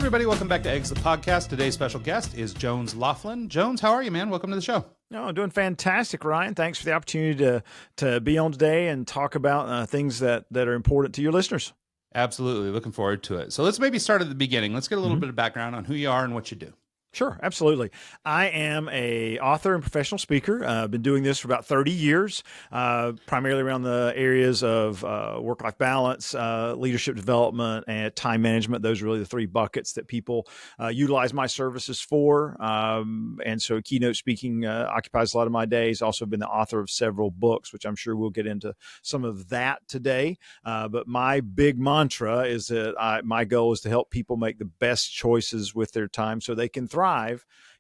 everybody. Welcome back to Eggs, the podcast. Today's special guest is Jones Loflin. Jones, how are you, man? Welcome to the show. No, I'm doing fantastic, Ryan. Thanks for the opportunity to be on today and talk about things that are important to your listeners. Absolutely. Looking forward to it. So let's maybe start at the beginning. Let's get a little bit of background on who you are and what you do. Sure, absolutely. I am a author and professional speaker. I've been doing this for about 30 years, primarily around the areas of work-life balance, leadership development, and time management. Those are really the three buckets that people utilize my services for. And so keynote speaking occupies a lot of my days. Also been the author of several books, which I'm sure we'll get into some of that today. But my big mantra is that my goal is to help people make the best choices with their time so they can thrive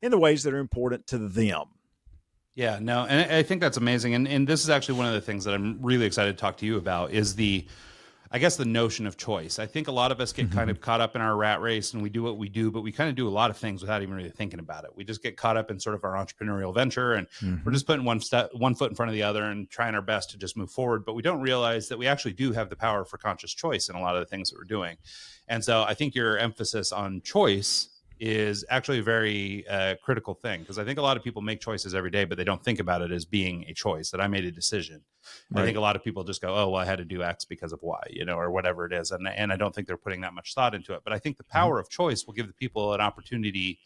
in the ways that are important to them. Yeah, no, and I think that's amazing. And this is actually one of the things that I'm really excited to talk to you about is the notion of choice. I think a lot of us get kind of caught up in our rat race and we do what we do, but we kind of do a lot of things without even really thinking about it. We just get caught up in sort of our entrepreneurial venture and we're just putting one foot in front of the other and trying our best to just move forward. But we don't realize that we actually do have the power for conscious choice in a lot of the things that we're doing. And so I think your emphasis on choice is actually a very critical thing, because I think a lot of people make choices every day, but they don't think about it as being a choice, that I made a decision. Right. I think a lot of people just go, oh, well, I had to do X because of Y, or whatever it is. And I don't think they're putting that much thought into it. But I think the power of choice will give the people an opportunity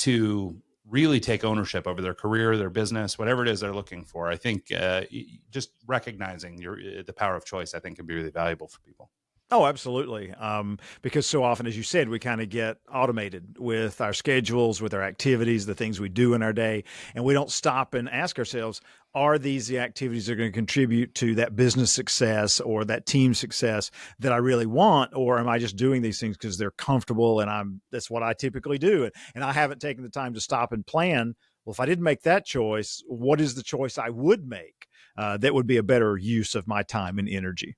to really take ownership over their career, their business, whatever it is they're looking for. I think just recognizing the power of choice, I think, can be really valuable for people. Oh, absolutely. Because so often, as you said, we kind of get automated with our schedules, with our activities, the things we do in our day, and we don't stop and ask ourselves, are these the activities that are going to contribute to that business success or that team success that I really want? Or am I just doing these things because they're comfortable and that's what I typically do? And I haven't taken the time to stop and plan. Well, if I didn't make that choice, what is the choice I would make that would be a better use of my time and energy?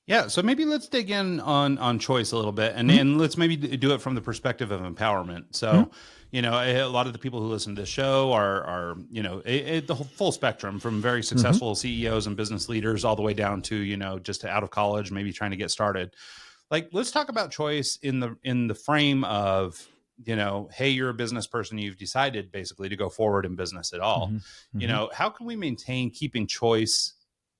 Yeah, so maybe let's dig in on choice a little bit, and let's maybe do it from the perspective of empowerment. So, a lot of the people who listen to this show are the whole full spectrum, from very successful CEOs and business leaders all the way down to just out of college, maybe trying to get started. Like, let's talk about choice in the frame of hey, you're a business person, you've decided basically to go forward in business at all. How can we maintain keeping choice,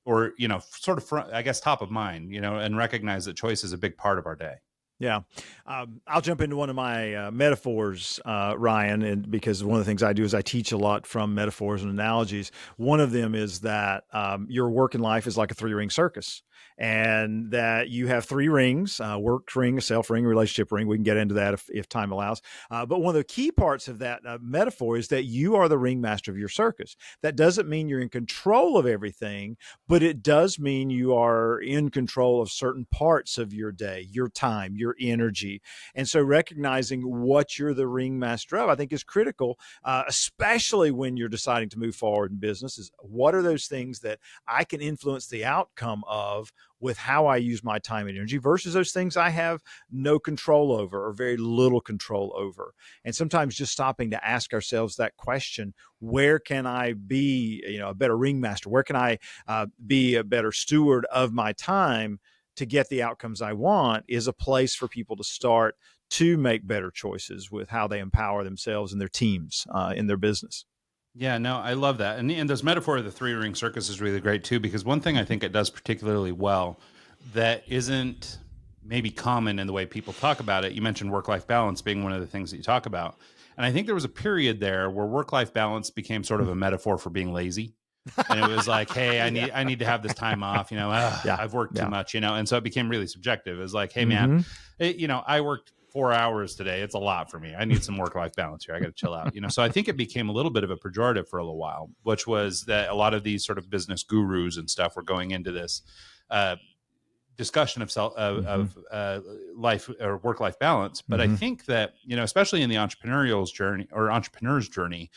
or, sort of, I guess, top of mind, and recognize that choice is a big part of our day? Yeah. I'll jump into one of my metaphors, Ryan, and because one of the things I do is I teach a lot from metaphors and analogies. One of them is that your work in life is like a three-ring circus, and that you have three rings, work ring, a self ring, a relationship ring. We can get into that if time allows. But one of the key parts of that metaphor is that you are the ringmaster of your circus. That doesn't mean you're in control of everything, but it does mean you are in control of certain parts of your day, your time, your energy. And so recognizing what you're the ringmaster of, I think, is critical, especially when you're deciding to move forward in business. Is what are those things that I can influence the outcome of with how I use my time and energy versus those things I have no control over or very little control over. And sometimes just stopping to ask ourselves that question, where can I be, a better ringmaster? Where can I be a better steward of my time to get the outcomes I want, is a place for people to start to make better choices with how they empower themselves and their teams in their business. Yeah, no, I love that. And this metaphor of the three-ring circus is really great too, because one thing I think it does particularly well that isn't maybe common in the way people talk about it, you mentioned work-life balance being one of the things that you talk about. And I think there was a period there where work-life balance became sort of a metaphor for being lazy. And it was like, hey, I need to have this time off, I've worked too much, and so it became really subjective. It was like, hey, man, I worked 4 hours today. It's a lot for me. I need some work-life balance here. I got to chill out, So I think it became a little bit of a pejorative for a little while, which was that a lot of these sort of business gurus and stuff were going into this discussion of life or work-life balance. But I think that, especially in the entrepreneur's journey,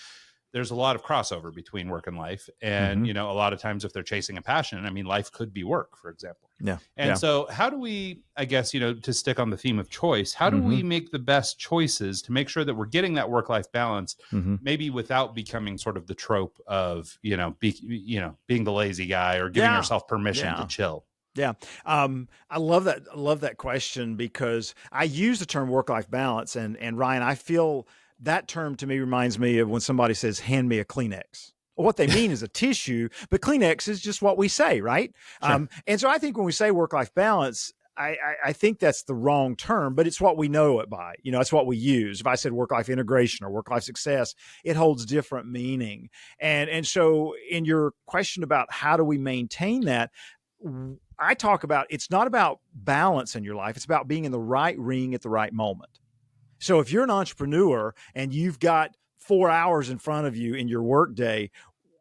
there's a lot of crossover between work and life. And, a lot of times if they're chasing a passion, life could be work, for example. Yeah. And so how do we, I guess, to stick on the theme of choice, how do we make the best choices to make sure that we're getting that work-life balance, maybe without becoming sort of the trope of, being the lazy guy or giving yourself permission to chill? Yeah. I love that. I love that question because I use the term work-life balance, and Ryan, I feel that term to me reminds me of when somebody says, hand me a Kleenex. Well, what they mean is a tissue, but Kleenex is just what we say, right? Sure. And so I think when we say work-life balance, I think that's the wrong term, but it's what we know it by. It's what we use. If I said work-life integration or work-life success, it holds different meaning. And so in your question about how do we maintain that, I talk about it's not about balance in your life. It's about being in the right ring at the right moment. So if you're an entrepreneur and you've got 4 hours in front of you in your workday,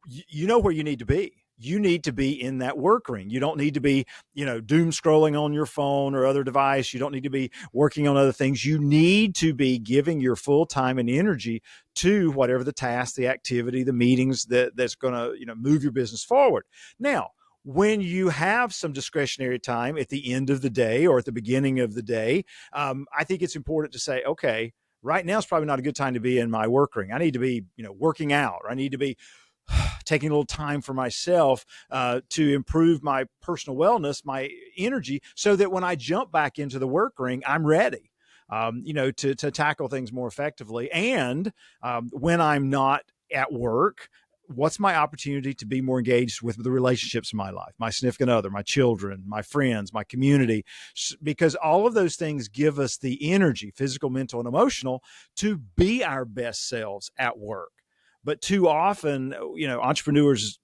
you know where you need to be. You need to be in that work ring. You don't need to be, doom scrolling on your phone or other device. You don't need to be working on other things. You need to be giving your full time and energy to whatever the task, the activity, the meetings that's going to, move your business forward. Now, when you have some discretionary time at the end of the day or at the beginning of the day, I think it's important to say, okay, right now is probably not a good time to be in my work ring. I need to be, working out, or I need to be taking a little time for myself to improve my personal wellness, my energy, so that when I jump back into the work ring, I'm ready. To tackle things more effectively. And when I'm not at work, what's my opportunity to be more engaged with the relationships in my life, my significant other, my children, my friends, my community, because all of those things give us the energy, physical, mental, and emotional, to be our best selves at work. But too often, entrepreneurs,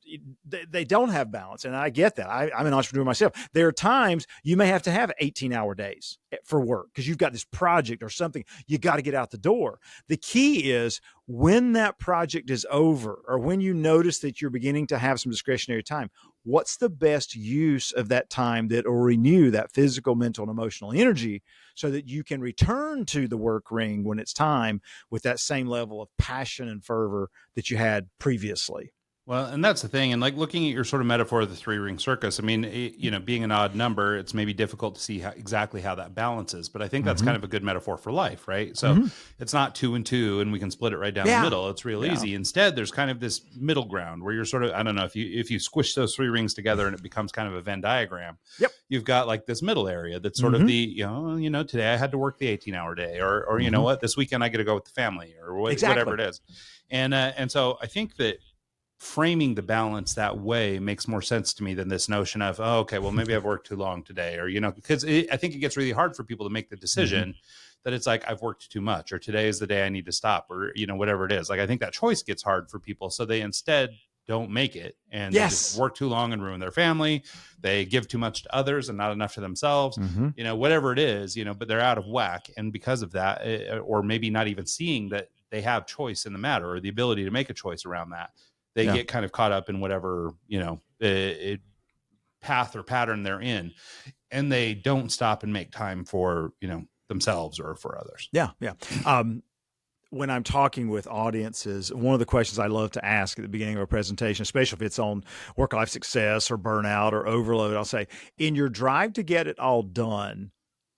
they don't have balance. And I get that. I'm an entrepreneur myself. There are times you may have to have 18-hour days for work because you've got this project or something you got to get out the door. The key is when that project is over, or when you notice that you're beginning to have some discretionary time, what's the best use of that time that will renew that physical, mental, and emotional energy so that you can return to the work ring when it's time with that same level of passion and fervor that you had previously. Well, and that's the thing. And like looking at your sort of metaphor of the three ring circus, I mean, being an odd number, it's maybe difficult to see exactly how that balances. But I think that's kind of a good metaphor for life, right? So it's not 2 and 2 and we can split it right down the middle. It's real easy. Instead, there's kind of this middle ground where you're sort of, I don't know, if you squish those three rings together and it becomes kind of a Venn diagram, you've got like this middle area that's sort of the, today I had to work the 18-hour day, or you know what, this weekend I get to go with the family, or whatever it is. And so I think that framing the balance that way makes more sense to me than this notion of, oh, okay, well, maybe I've worked too long today, or, because I think it gets really hard for people to make the decision that it's like, I've worked too much, or today is the day I need to stop, or, whatever it is. Like, I think that choice gets hard for people. So they instead don't make it, and they just work too long and ruin their family. They give too much to others and not enough to themselves, whatever it is, but they're out of whack. And because of that, or maybe not even seeing that they have choice in the matter, or the ability to make a choice around that, they get kind of caught up in whatever, path or pattern they're in, and they don't stop and make time for, themselves or for others. Yeah. When I'm talking with audiences, one of the questions I love to ask at the beginning of a presentation, especially if it's on work-life success or burnout or overload, I'll say, in your drive to get it all done,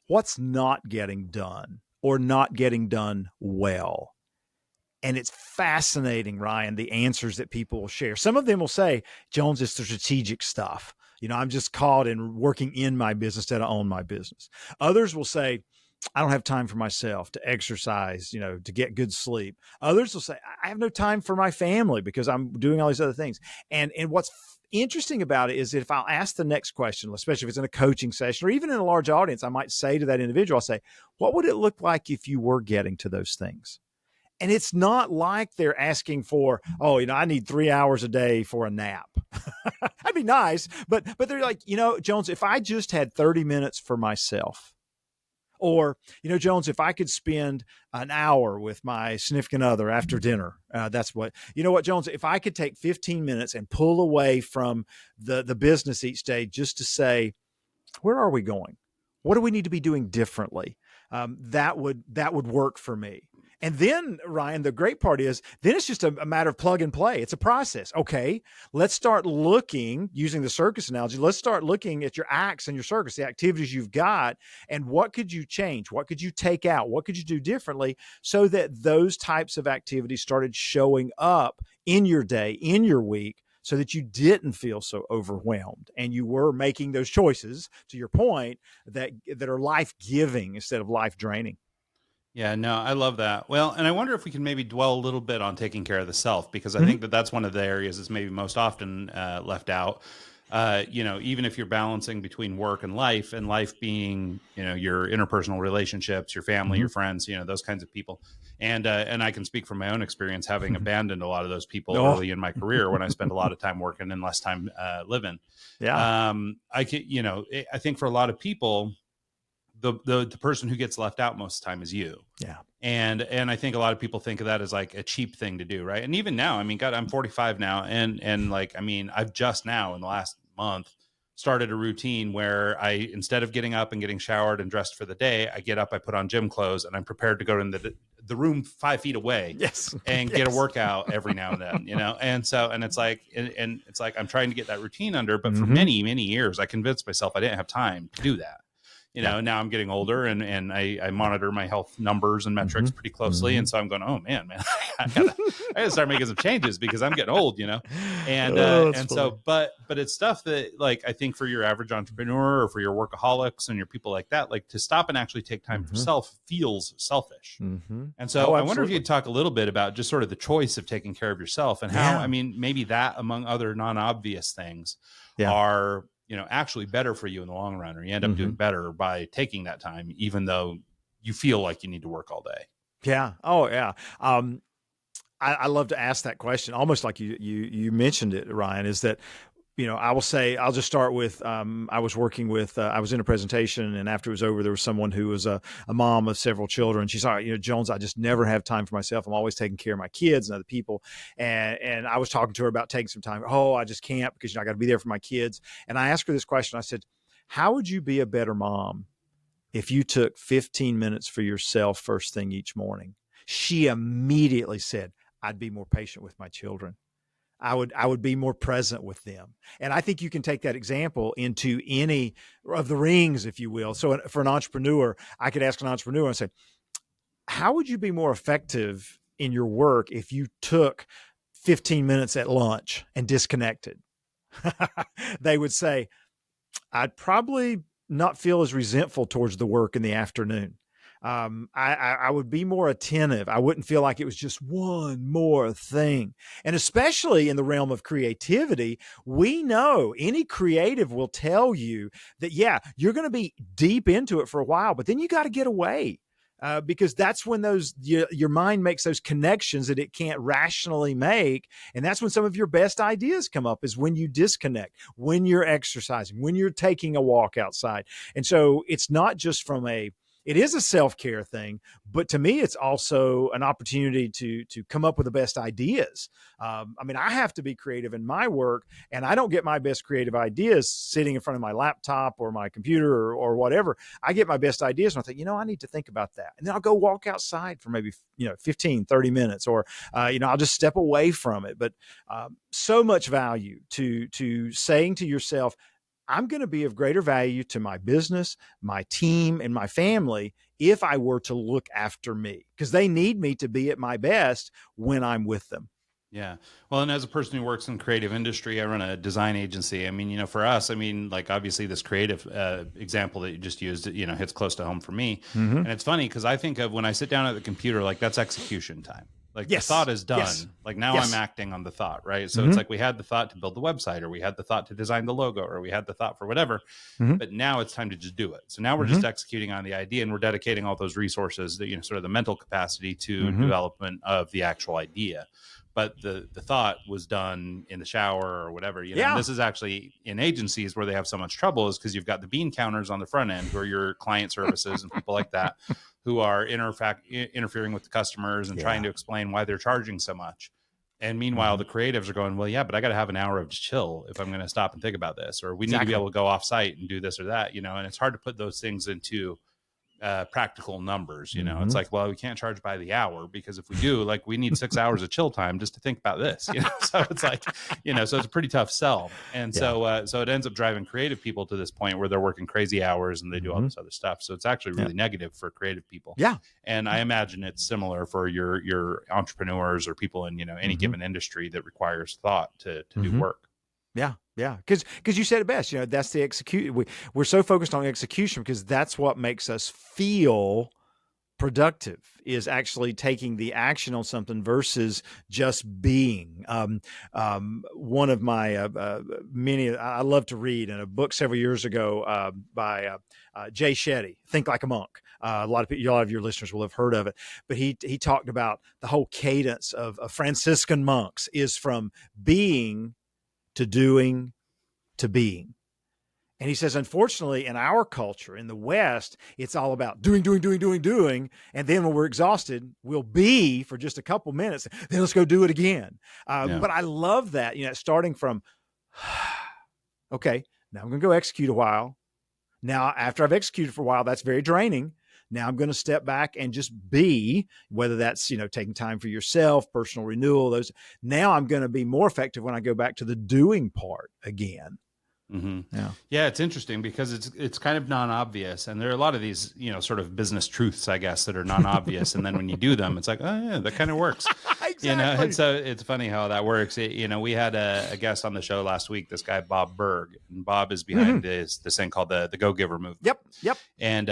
what's not getting done or not getting done well? And it's fascinating, Ryan, the answers that people will share. Some of them will say, Jones, it's the strategic stuff. I'm just caught in working in my business instead of own my business. Others will say, I don't have time for myself to exercise, to get good sleep. Others will say, I have no time for my family because I'm doing all these other things. And what's interesting about it is that if I'll ask the next question, especially if it's in a coaching session or even in a large audience, I might say to that individual, I'll say, what would it look like if you were getting to those things? And it's not like they're asking for, I need 3 hours a day for a nap. That'd be nice. But they're like, Jones, if I just had 30 minutes for myself, or, Jones, if I could spend an hour with my significant other after dinner, that's what, Jones, if I could take 15 minutes and pull away from the business each day just to say, where are we going? What do we need to be doing differently? That would work for me. And then, Ryan, the great part is, then it's just a matter of plug and play. It's a process. Okay, let's start looking, using the circus analogy, let's start looking at your acts and your circus, the activities you've got, and what could you change? What could you take out? What could you do differently so that those types of activities started showing up in your day, in your week, so that you didn't feel so overwhelmed and you were making those choices, to your point, that are life-giving instead of life-draining. Yeah, no, I love that. Well, and I wonder if we can maybe dwell a little bit on taking care of the self, because I Mhm. think that that's one of the areas that's maybe most often left out. Even if you're balancing between work and life being, your interpersonal relationships, your family, Mhm. your friends, those kinds of people. And I can speak from my own experience, having abandoned a lot of those people Oh, early in my career when I spent a lot of time working and less time living. yeah. I think for a lot of people, the person who gets left out most of the time is you. Yeah. And I think a lot of people think of that as like a cheap thing to do, right? And even now, I mean, God, I'm 45 now, and like, I mean, I've just now in the last month started a routine where I, instead of getting up and getting showered and dressed for the day, I get up, I put on gym clothes, and I'm prepared to go in the room 5 feet away Yes. and get a Yes. workout every now and then, and it's like, and it's like I'm trying to get that routine under, but for Mhm. many years I convinced myself I didn't have time to do that. Yeah. Now I'm getting older, and I monitor my health numbers and metrics Mhm. pretty closely. And Mhm. so I'm going, oh man, I gotta start making some changes because I'm getting old. And Oh, that's and funny. so, but it's stuff that, like, I think for your average entrepreneur or for your workaholics and your people like that, like, to stop and actually take time for Mhm. self feels selfish. Mhm. And so Oh, I wonder if absolutely. you'd talk a little bit about just sort of the choice of taking care of yourself, and how, I Yeah. mean, maybe that, among other non-obvious things, Yeah. are, actually better for you in the long run, or you end up doing Mhm. better by taking that time, even though you feel like you need to work all day. Yeah. Oh, yeah. Um, I love to ask that question, almost like you mentioned it, Ryan, is that, I will say, I'll just start with, I was working with, I was in a presentation, and after it was over, there was someone who was a mom of several children. She's like, Jones, I just never have time for myself. I'm always taking care of my kids and other people. And I was talking to her about taking some time. Oh, I just can't, because, I got to be there for my kids. And I asked her this question. I said, how would you be a better mom if you took 15 minutes for yourself first thing each morning? She immediately said, I'd be more patient with my children. I would be more present with them. And I think you can take that example into any of the rings, if you will. So for an entrepreneur, I could ask an entrepreneur and say, how would you be more effective in your work if you took 15 minutes at lunch and disconnected? They would say, I'd probably not feel as resentful towards the work in the afternoon. I would be more attentive. I wouldn't feel like it was just one more thing. And especially in the realm of creativity, we know any creative will tell you that, yeah, you're going to be deep into it for a while, but then you got to get away. Because that's when your mind makes those connections that it can't rationally make, and that's when some of your best ideas come up. Is when you disconnect, when you're exercising, when you're taking a walk outside. And so it's not just it is a self-care thing, but to me, it's also an opportunity to come up with the best ideas. I mean, I have to be creative in my work, and I don't get my best creative ideas sitting in front of my laptop or my computer or whatever. I get my best ideas, and I think, I need to think about that. And then I'll go walk outside for maybe, 15, 30 minutes, or, I'll just step away from it. But so much value to saying to yourself, I'm going to be of greater value to my business, my team, and my family if I were to look after me, because they need me to be at my best when I'm with them. Yeah. Well, and as a person who works in creative industry, I run a design agency. I mean, for us, I mean, like, obviously this creative example that you just used, hits close to home for me. Mm-hmm. And it's funny because I think of when I sit down at the computer, like, that's execution time. Like, the thought Yes. is Yes. done. Like, now I'm Yes. acting on the thought, right? So it's Mm-hmm. like we had the thought to build the website, or we had the thought to design the logo, or we had the thought for whatever. Mm-hmm. But now it's time to just do it. So now we're Mm-hmm. just executing on the idea, and we're dedicating all those resources, that, sort of the mental capacity, to Mm-hmm. development of the actual idea. But the thought was done in the shower or whatever, and Yeah. this is actually in agencies where they have so much trouble, is because you've got the bean counters on the front end, who are your client services and people like that, who are interfering with the customers and trying Yeah. to explain why they're charging so much. And meanwhile, Mm-hmm. the creatives are going, well, yeah, but I got to have an hour of chill if I'm going to stop and think about this, or we need to be Exactly. able to go off site and do this or that, and it's hard to put those things into practical numbers. You know, it's Mm-hmm. like, well, we can't charge by the hour, because if we do, like, we need 6 hours of chill time just to think about this, you know? So it's like, you know, so it's a pretty tough sell. And Yeah. so it ends up driving creative people to this point where they're working crazy hours and they do all Mm-hmm. this other stuff. So it's actually Yeah. really negative for creative people. Yeah. And I imagine it's similar for your entrepreneurs or people in, you know, any Mm-hmm. given industry that requires thought to do Mm-hmm. work. Yeah, yeah, because you said it best. You know, that's the execute. We're so focused on execution because that's what makes us feel productive, is actually taking the action on something versus just being. One of my many I love to read, in a book several years ago by Jay Shetty, Think Like a Monk. A lot of your listeners will have heard of it, but he talked about the whole cadence of Franciscan monks is from being to doing to being. And he says, unfortunately, in our culture, in the West, it's all about doing, doing, doing, doing, doing. And then when we're exhausted, we'll be for just a couple minutes. Then let's go do it again. Yeah. But I love that, you know, starting from, okay, now I'm going to go execute a while. Now, after I've executed for a while, that's very draining. Now I'm going to step back and just be, whether that's, you know, taking time for yourself, personal renewal, those. Now I'm going to be more effective when I go back to the doing part again. Mm-hmm. Yeah. Yeah, it's interesting because it's kind of non-obvious, and there are a lot of these, you know, sort of business truths, I guess, that are non-obvious, and then when you do them, it's like, oh yeah, that kind of works. Exactly. You know, and so it's funny how that works. You know, we had a guest on the show last week, this guy Bob Berg, and Bob is behind this thing called the Go Giver movement. Yep. And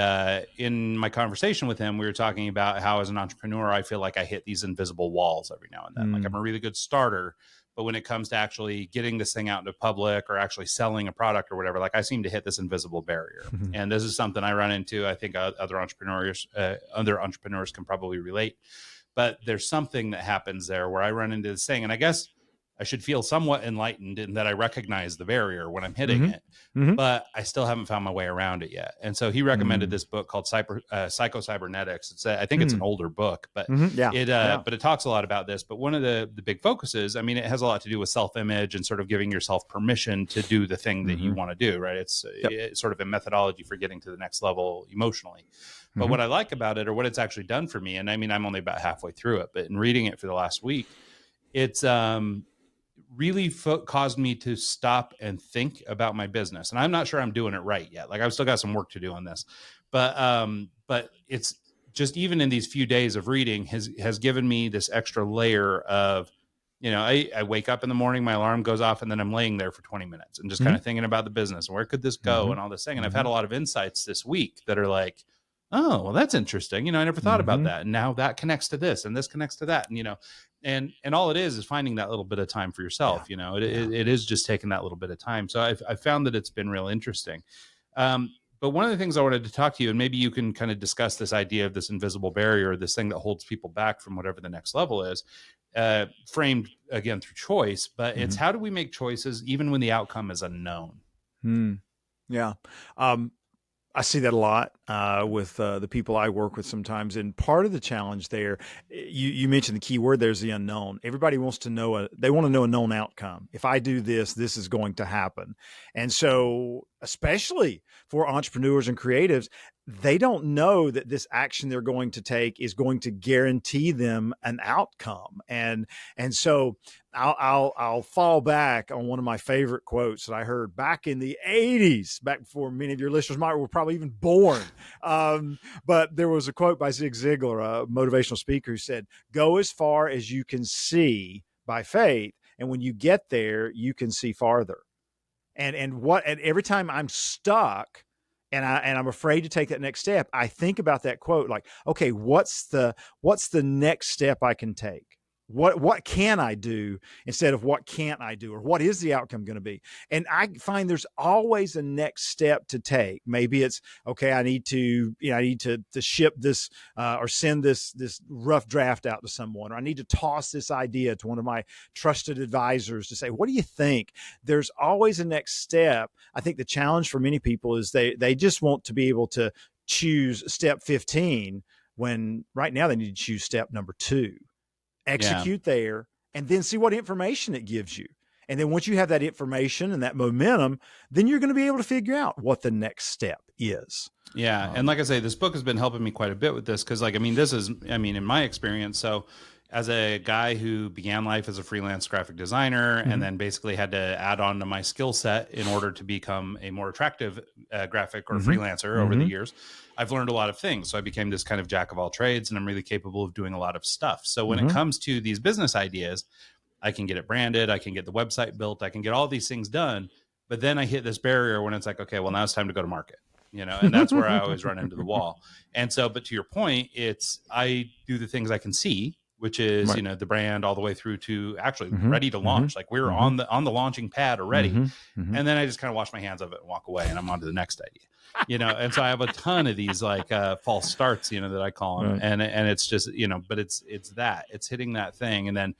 in my conversation with him, we were talking about how, as an entrepreneur, I feel like I hit these invisible walls every now and then. Like, I'm a really good starter, but when it comes to actually getting this thing out into public or actually selling a product or whatever, like, I seem to hit this invisible barrier. And this is something I run into. I think other entrepreneurs can probably relate. But there's something that happens there where I run into this thing, and I guess I should feel somewhat enlightened in that I recognize the barrier when I'm hitting it, but I still haven't found my way around it yet. And so he recommended this book called Psycho-Cybernetics. It's I think it's an older book, but but it talks a lot about this. But one of the big focuses, I mean, it has a lot to do with self-image and sort of giving yourself permission to do the thing that you want to do, right? It's sort of a methodology for getting to the next level emotionally. But what I like about it, or what it's actually done for me, and I mean, I'm only about halfway through it, but in reading it for the last week, it's really caused me to stop and think about my business. And I'm not sure I'm doing it right yet. Like, I've still got some work to do on this, but it's just, even in these few days of reading has given me this extra layer of, you know, I wake up in the morning, my alarm goes off, and then I'm laying there for 20 minutes and just kind of thinking about the business. Where could this go? And all this thing. And I've had a lot of insights this week that are like, oh, well, that's interesting. You know, I never thought about that. And now that connects to this, and this connects to that. And, you know, and all it is finding that little bit of time for yourself. You know, it is just taking that little bit of time. So I found that it's been real interesting. But one of the things I wanted to talk to you, and maybe you can kind of discuss this idea of this invisible barrier, this thing that holds people back from whatever the next level is, framed again through choice, but it's how do we make choices even when the outcome is unknown? Yeah. I see that a lot with the people I work with sometimes. And part of the challenge there, you mentioned the key word, there's the unknown. Everybody wants to know, they want to know a known outcome. If I do this, this is going to happen. And so, especially for entrepreneurs and creatives, they don't know that this action they're going to take is going to guarantee them an outcome. And so I'll fall back on one of my favorite quotes that I heard back in the 80s, back before many of your listeners were probably even born. But there was a quote by Zig Ziglar, a motivational speaker, who said, "Go as far as you can see by faith, and when you get there, you can see farther." And every time I'm stuck and I'm afraid to take that next step, I think about that quote, like, okay, what's the next step I can take? What can I do instead of what can't I do, or what is the outcome going to be? And I find there's always a next step to take. Maybe it's, okay, I need to ship this or send this rough draft out to someone, or I need to toss this idea to one of my trusted advisors to say, what do you think? There's always a next step. I think the challenge for many people is they just want to be able to choose step 15 when right now they need to choose step number 2. Execute there, and then see what information it gives you. And then once you have that information and that momentum, then you're going to be able to figure out what the next step is. Yeah. And like I say, this book has been helping me quite a bit with this. Cause like, I mean, this is, I mean, in my experience, so as a guy who began life as a freelance graphic designer and then basically had to add on to my skill set in order to become a more attractive graphic or freelancer over the years, I've learned a lot of things. So I became this kind of jack of all trades, and I'm really capable of doing a lot of stuff. So when it comes to these business ideas, I can get it branded, I can get the website built, I can get all these things done. But then I hit this barrier when it's like, okay, well, now it's time to go to market. And that's where I always run into the wall. And so, but to your point, I do the things I can see, which is, the brand all the way through to actually ready to launch. Like we're on the launching pad already. And then I just kind of wash my hands of it and walk away, and I'm on to the next idea, and so I have a ton of these like false starts, that I call them. And it's just, but it's hitting that thing. And then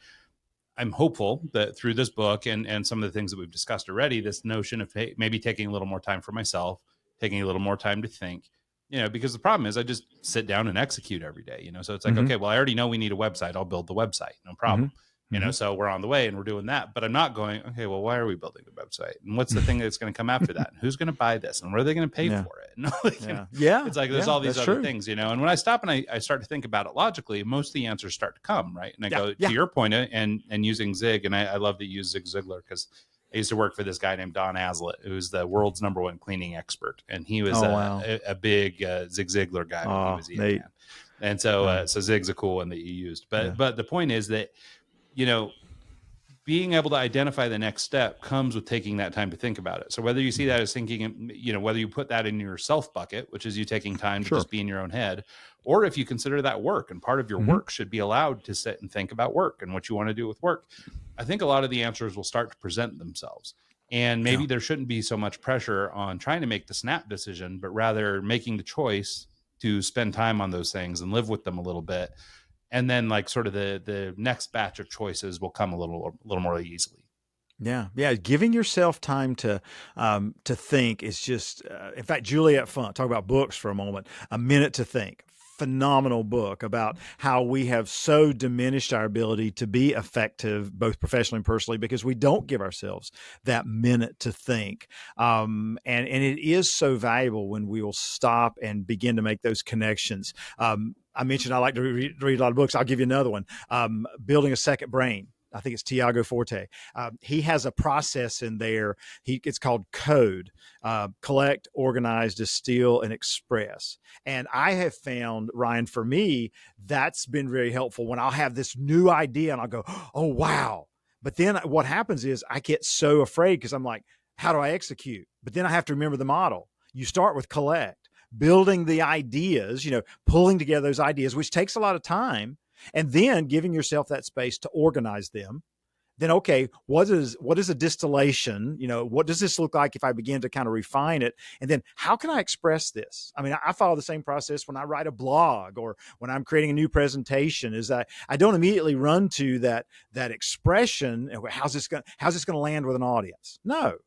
I'm hopeful that through this book and some of the things that we've discussed already, this notion of maybe taking a little more time for myself, taking a little more time to think, because the problem is I just sit down and execute every day, so it's like, okay, well, I already know we need a website. I'll build the website. No problem. So we're on the way and we're doing that, but I'm not going, okay, well, why are we building the website? And what's the thing that's going to come after that? And who's going to buy this? And what are they going to pay for it? And it's like, there's all these other things, and when I stop and I start to think about it logically, most of the answers start to come. Right. And I go to your point and using Zig. And I love that you use Zig Ziglar, because I used to work for this guy named Don Aslett, who's the world's #1 cleaning expert. And he was a big Zig Ziglar guy when he was a young man. And so Zig's a cool one that you used. But the point is that, being able to identify the next step comes with taking that time to think about it. So whether you see that as thinking, whether you put that in your self bucket, which is you taking time to just be in your own head, or if you consider that work, and part of your work should be allowed to sit and think about work and what you want to do with work, I think a lot of the answers will start to present themselves. And maybe there shouldn't be so much pressure on trying to make the snap decision, but rather making the choice to spend time on those things and live with them a little bit. And then like sort of the next batch of choices will come a little more easily. Yeah. Giving yourself time to think is just, in fact, Juliet Funt, talk about books for a moment, A Minute to Think. Phenomenal book about how we have so diminished our ability to be effective, both professionally and personally, because we don't give ourselves that minute to think. And it is so valuable when we will stop and begin to make those connections. I mentioned I like to read a lot of books. I'll give you another one. Building a Second Brain. I think it's Tiago Forte. He has a process in there. It's called CODE, collect, organize, distill, and express. And I have found, Ryan, for me, that's been very helpful when I'll have this new idea and I'll go, oh, wow. But then what happens is I get so afraid because I'm like, how do I execute? But then I have to remember the model. You start with collect, building the ideas, pulling together those ideas, which takes a lot of time. And then giving yourself that space to organize them. Then, okay, what is a distillation? What does this look like if I begin to kind of refine it? And then how can I express this? I mean, I follow the same process when I write a blog or when I'm creating a new presentation. Is that I don't immediately run to that expression. How's this going to land with an audience? No,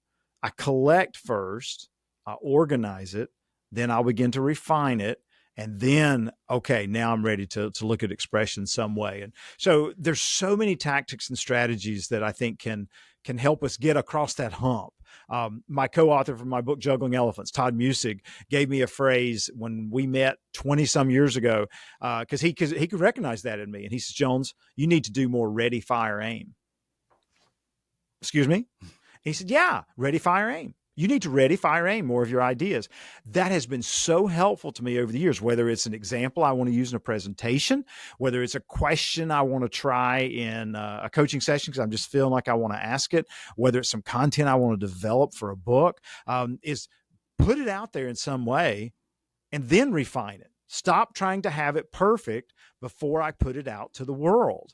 I collect first, I organize it, then I'll begin to refine it. And then, okay, now I'm ready to look at expression some way. And so there's so many tactics and strategies that I think can help us get across that hump. My co-author for my book, Juggling Elephants, Todd Musig, gave me a phrase when we met 20 some years ago, because he could recognize that in me. And he says, Jones, you need to do more ready, fire, aim. Excuse me? He said, yeah, ready, fire, aim. You need to ready, fire, aim more of your ideas. That has been so helpful to me over the years, whether it's an example I want to use in a presentation, whether it's a question I want to try in a coaching session because I'm just feeling like I want to ask it, whether it's some content I want to develop for a book, is put it out there in some way and then refine it. Stop trying to have it perfect before I put it out to the world.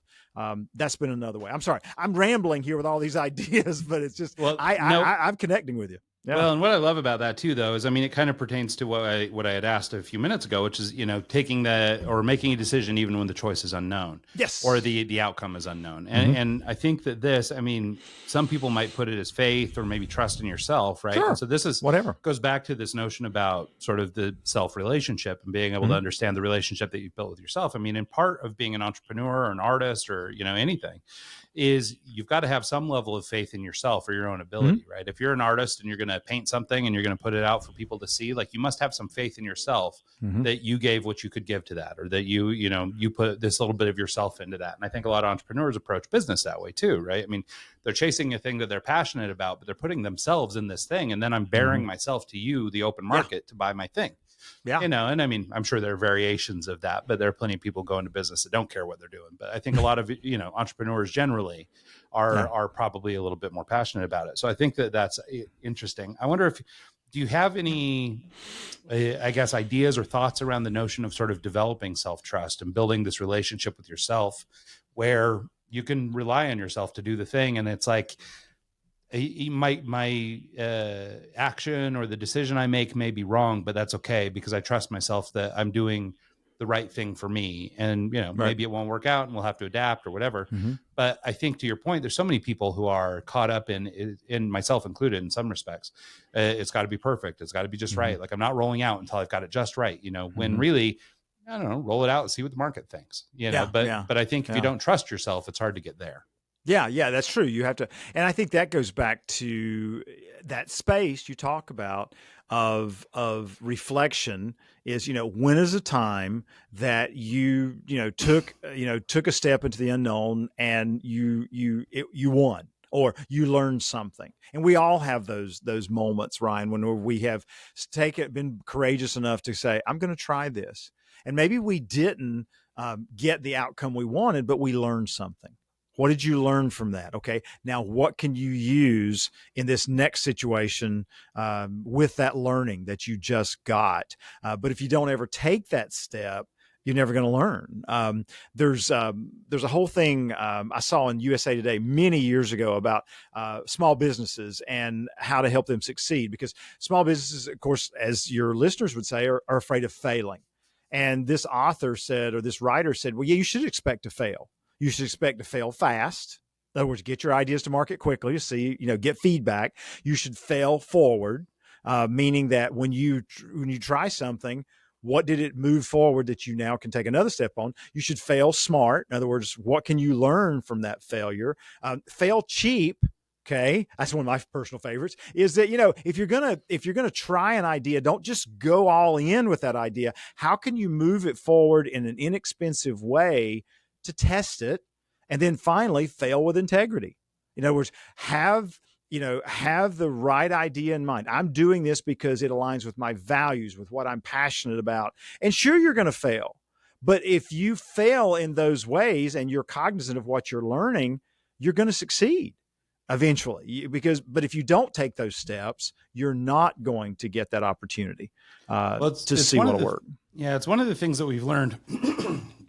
That's been another way. I'm sorry. I'm rambling here with all these ideas, but it's just, I'm connecting with you. Yeah. Well, and what I love about that too, though, is, I mean, it kind of pertains to what I had asked a few minutes ago, which is, taking or making a decision even when the choice is unknown. Yes. Or the outcome is unknown. And I think that this, I mean, some people might put it as faith or maybe trust in yourself, right? Sure. And so this is goes back to this notion about sort of the self relationship and being able to understand the relationship that you've built with yourself. I mean, in part of being an entrepreneur or an artist or, anything is you've got to have some level of faith in yourself or your own ability, right? If you're an artist and you're going to paint something and you're going to put it out for people to see, like, you must have some faith in yourself that you gave what you could give to that, or that you put this little bit of yourself into that. And I think a lot of entrepreneurs approach business that way too, right? I mean, they're chasing a thing that they're passionate about, but they're putting themselves in this thing. And then I'm bearing myself to you, the open market, to buy my thing. Yeah. And I mean, I'm sure there are variations of that, but there are plenty of people go into business that don't care what they're doing. But I think a lot of, entrepreneurs generally are probably a little bit more passionate about it. So I think that that's interesting. I wonder do you have any, I guess, ideas or thoughts around the notion of sort of developing self-trust and building this relationship with yourself where you can rely on yourself to do the thing? And it's like, my action or the decision I make may be wrong, but that's okay because I trust myself that I'm doing the right thing for me. And, maybe it won't work out and we'll have to adapt or whatever. But I think, to your point, there's so many people who are caught up in myself included in some respects. It's got to be perfect. It's got to be just right. Like, I'm not rolling out until I've got it just right, when really, I don't know, roll it out and see what the market thinks, but I think if you don't trust yourself, it's hard to get there. Yeah, that's true. You have to, and I think that goes back to that space you talk about of reflection is, when is a time that you took a step into the unknown and you won or you learned something. And we all have those moments, Ryan, when we have been courageous enough to say, I'm going to try this. And maybe we didn't get the outcome we wanted, but we learned something. What did you learn from that? Okay, now what can you use in this next situation with that learning that you just got? But if you don't ever take that step, you're never going to learn. There's a whole thing I saw in USA Today many years ago about small businesses and how to help them succeed, because small businesses, of course, as your listeners would say, are afraid of failing. And this author said, or this writer said, well, yeah, you should expect to fail. You should expect to fail fast. In other words, get your ideas to market quickly, see, get feedback. You should fail forward, meaning that when you try something, what did it move forward that you now can take another step on? You should fail smart. In other words, what can you learn from that failure? Fail cheap. Okay, that's one of my personal favorites. Is that if you're gonna try an idea, don't just go all in with that idea. How can you move it forward in an inexpensive way to test it, and then finally fail with integrity? In other words, have the right idea in mind. I'm doing this because it aligns with my values, with what I'm passionate about. And sure, you're going to fail. But if you fail in those ways and you're cognizant of what you're learning, you're going to succeed eventually. But if you don't take those steps, you're not going to get that opportunity to see what'll work. Yeah, it's one of the things that we've learned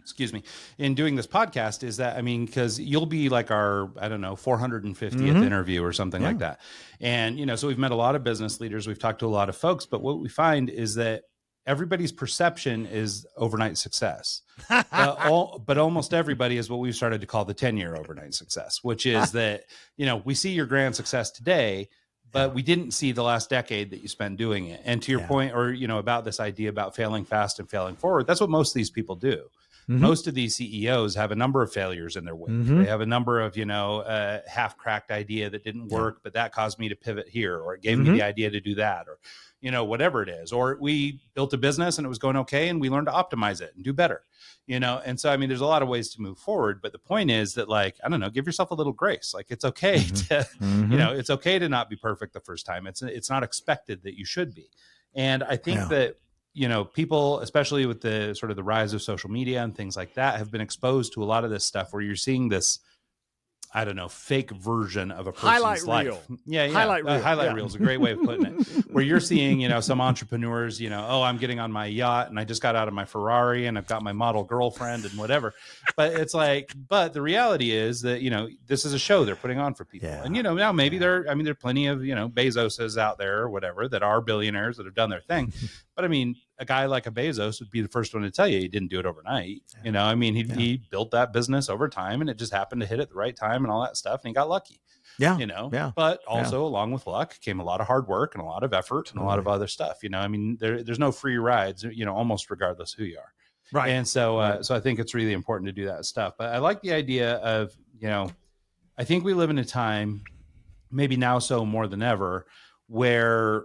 excuse me, in doing this podcast is that, because you'll be like our, 450th interview or something like that. And, so we've met a lot of business leaders, we've talked to a lot of folks, but what we find is that everybody's perception is overnight success. But almost everybody is what we've started to call the 10-year overnight success, which is that, we see your grand success today, but we didn't see the last decade that you spent doing it. And to your point, or, about this idea about failing fast and failing forward, that's what most of these people do. Most of these CEOs have a number of failures in their wake. They have a number of, half-cracked idea that didn't work, but that caused me to pivot here, or it gave me the idea to do that, or, whatever it is. Or we built a business and it was going okay, and we learned to optimize it and do better, And so, there's a lot of ways to move forward. But the point is that, give yourself a little grace. Like, it's okay to, it's okay to not be perfect the first time. It's not expected that you should be. And I think that, people, especially with the sort of the rise of social media and things like that, have been exposed to a lot of this stuff where you're seeing this, fake version of a person's highlight life. Reel. Yeah. Highlight reel is a great way of putting it. Where you're seeing, some entrepreneurs, I'm getting on my yacht and I just got out of my Ferrari and I've got my model girlfriend and whatever. But it's like, but the reality is that, this is a show they're putting on for people. Yeah. And, now maybe there are plenty of, Bezoses out there or whatever that are billionaires that have done their thing. But a guy like a Bezos would be the first one to tell you he didn't do it overnight. He built that business over time, and it just happened to hit at the right time and all that stuff. And he got lucky. But also along with luck came a lot of hard work and a lot of effort and a lot of other stuff. There's no free rides, almost regardless who you are. Right. And so, Right. so I think it's really important to do that stuff. But I like the idea of, I think we live in a time, maybe now so more than ever, where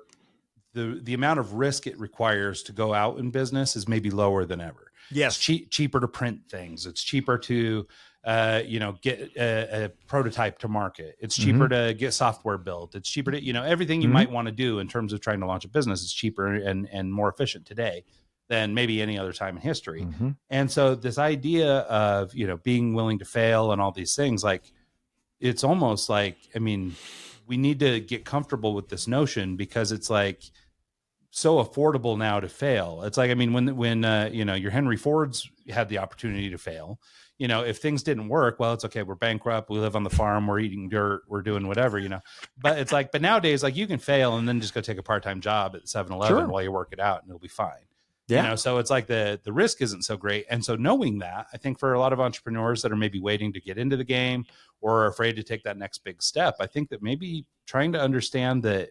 the amount of risk it requires to go out in business is maybe lower than ever. It's Yes. cheaper to print things. It's cheaper to get a prototype to market. It's cheaper to get software built. It's cheaper to, everything you might want to do in terms of trying to launch a business is cheaper and more efficient today than maybe any other time in history. And so this idea of, being willing to fail and all these things, like, it's almost like, I mean, we need to get comfortable with this notion, because it's like so affordable now to fail. It's like, I mean, when your Henry Fords had the opportunity to fail, if things didn't work, well, it's okay. We're bankrupt. We live on the farm. We're eating dirt. We're doing whatever, but it's like, but nowadays, like, you can fail and then just go take a part-time job at 7-Eleven while you work it out, and it'll be fine. Yeah. So it's like the risk isn't so great. And so knowing that, I think for a lot of entrepreneurs that are maybe waiting to get into the game or are afraid to take that next big step, I think that maybe trying to understand that,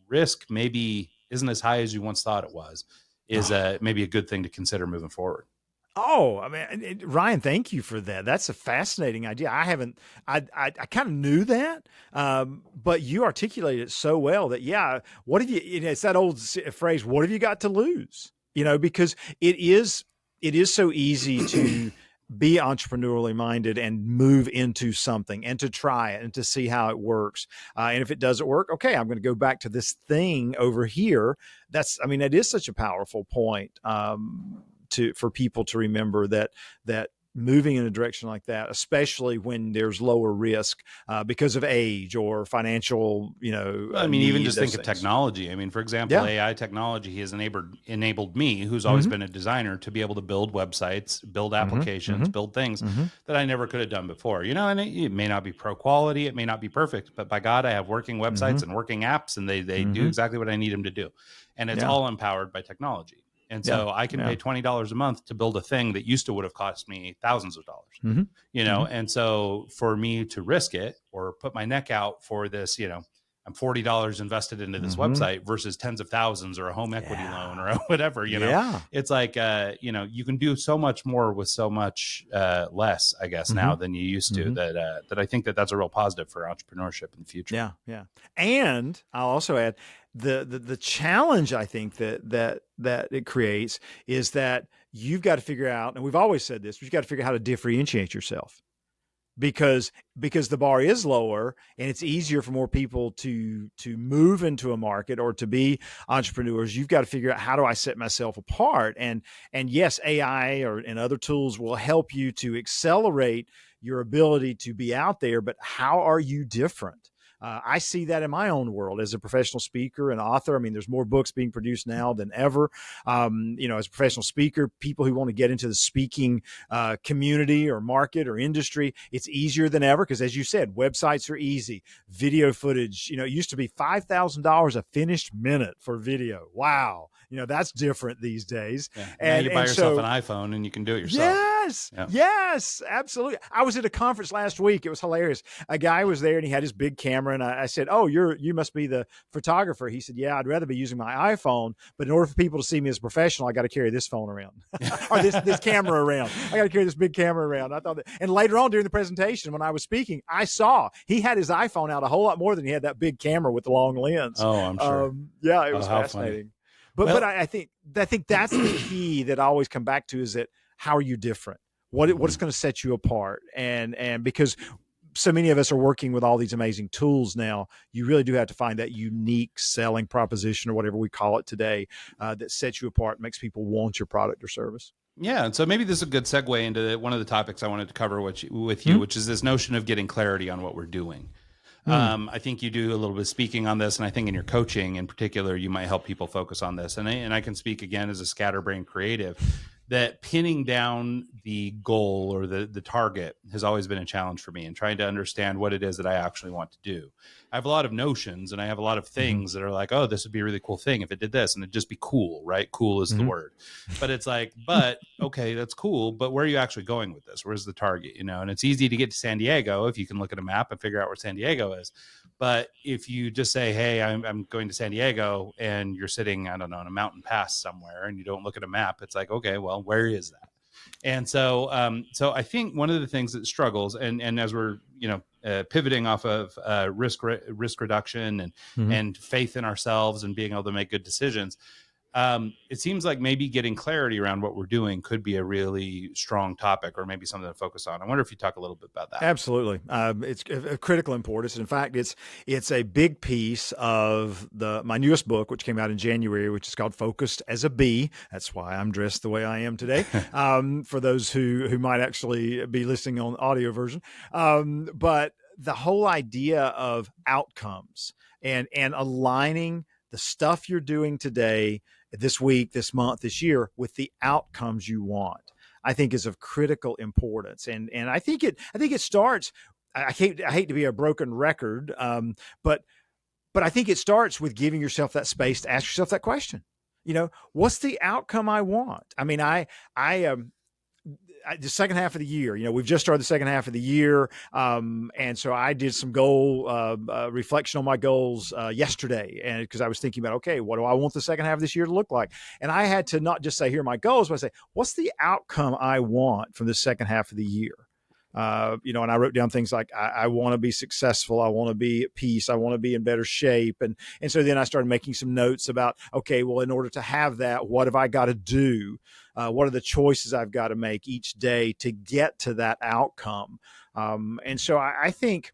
risk maybe isn't as high as you once thought it was is maybe a good thing to consider moving forward. Oh, I mean, Ryan, thank you for that. That's a fascinating idea. I kind of knew that, but you articulated it so well that, yeah, what have you, it's that old phrase, what have you got to lose? Because it is so easy to be entrepreneurially minded and move into something and to try it and to see how it works. And if it doesn't work, okay, I'm going to go back to this thing over here. That is such a powerful point. For people to remember that moving in a direction like that, especially when there's lower risk because of age or financial, even just think of technology. I mean, for example, AI technology has enabled me, who's always been a designer, to be able to build websites, build applications, build things that I never could have done before. And it may not be pro quality, it may not be perfect, but by God, I have working websites and working apps, and they do exactly what I need them to do. And it's all empowered by technology. And so I can pay $20 a month to build a thing that used to would have cost me thousands of dollars, And so for me to risk it or put my neck out for this, I'm $40 invested into this website versus tens of thousands or a home equity loan or whatever, it's like, you can do so much more with so much less, I guess, now than you used to, that I think that's a real positive for entrepreneurship in the future. Yeah. Yeah. And I'll also add the challenge I think that it creates is that you've got to figure out, and we've always said this, you've got to figure out how to differentiate yourself. Because the bar is lower and it's easier for more people to move into a market or to be entrepreneurs, you've got to figure out, how do I set myself apart? And yes, AI and other tools will help you to accelerate your ability to be out there, but how are you different? I see that in my own world as a professional speaker and author. I mean, there's more books being produced now than ever. As a professional speaker, people who want to get into the speaking community or market or industry, it's easier than ever because, as you said, websites are easy. Video footage, it used to be $5,000 a finished minute for video. Wow. That's different these days. Yeah. And you buy yourself an iPhone and you can do it yourself. Yes. Yeah. Yes, absolutely. I was at a conference last week. It was hilarious. A guy was there and he had his big camera. And I said, "Oh, you must be the photographer." He said, "Yeah, I'd rather be using my iPhone, but in order for people to see me as a professional, I got to carry this phone around or this camera around. I got to carry this big camera around." I thought that, and later on during the presentation, when I was speaking, I saw he had his iPhone out a whole lot more than he had that big camera with the long lens. Oh, I'm sure. Yeah, it was fascinating. But I think that's the key that I always come back to is that how are you different? What is going to set you apart? And because so many of us are working with all these amazing tools now, you really do have to find that unique selling proposition or whatever we call it today that sets you apart, makes people want your product or service. Yeah. And so maybe this is a good segue into one of the topics I wanted to cover with you, which is this notion of getting clarity on what we're doing. I think you do a little bit of speaking on this, and I think in your coaching in particular, you might help people focus on this. And I can speak again as a scatterbrain creative, that pinning down the goal or the target has always been a challenge for me, and trying to understand what it is that I actually want to do. I have a lot of notions and I have a lot of things that are like, oh, this would be a really cool thing if it did this, and it'd just be cool, right? Cool is the word. But it's like, okay, that's cool, but where are you actually going with this? Where's the target? And it's easy to get to San Diego if you can look at a map and figure out where San Diego is. But if you just say, hey, I'm going to San Diego, and you're sitting, I don't know, in a mountain pass somewhere, and you don't look at a map, it's like, okay, well, well, where is that? And so I think one of the things that struggles, and as we're pivoting off of risk reduction and faith in ourselves and being able to make good decisions, it seems like maybe getting clarity around what we're doing could be a really strong topic, or maybe something to focus on. I wonder if you talk a little bit about that. Absolutely. It's of critical importance. In fact, it's a big piece of my newest book, which came out in January, which is called Focused as a Bee. That's why I'm dressed the way I am today. For those who might actually be listening on the audio version. But the whole idea of outcomes and aligning the stuff you're doing today, this week, this month, this year, with the outcomes you want, I think is of critical importance. And I think it starts. I hate to be a broken record, but I think it starts with giving yourself that space to ask yourself that question. What's the outcome I want? I mean, the second half of the year, we've just started the second half of the year. And so I did some goal reflection on my goals yesterday. And because I was thinking about, okay, what do I want the second half of this year to look like? And I had to not just say, here are my goals, but I say, what's the outcome I want from the second half of the year? And I wrote down things like, I want to be successful. I want to be at peace. I want to be in better shape. And so then I started making some notes about, okay, well, in order to have that, what have I got to do? What are the choices I've got to make each day to get to that outcome? And so I think,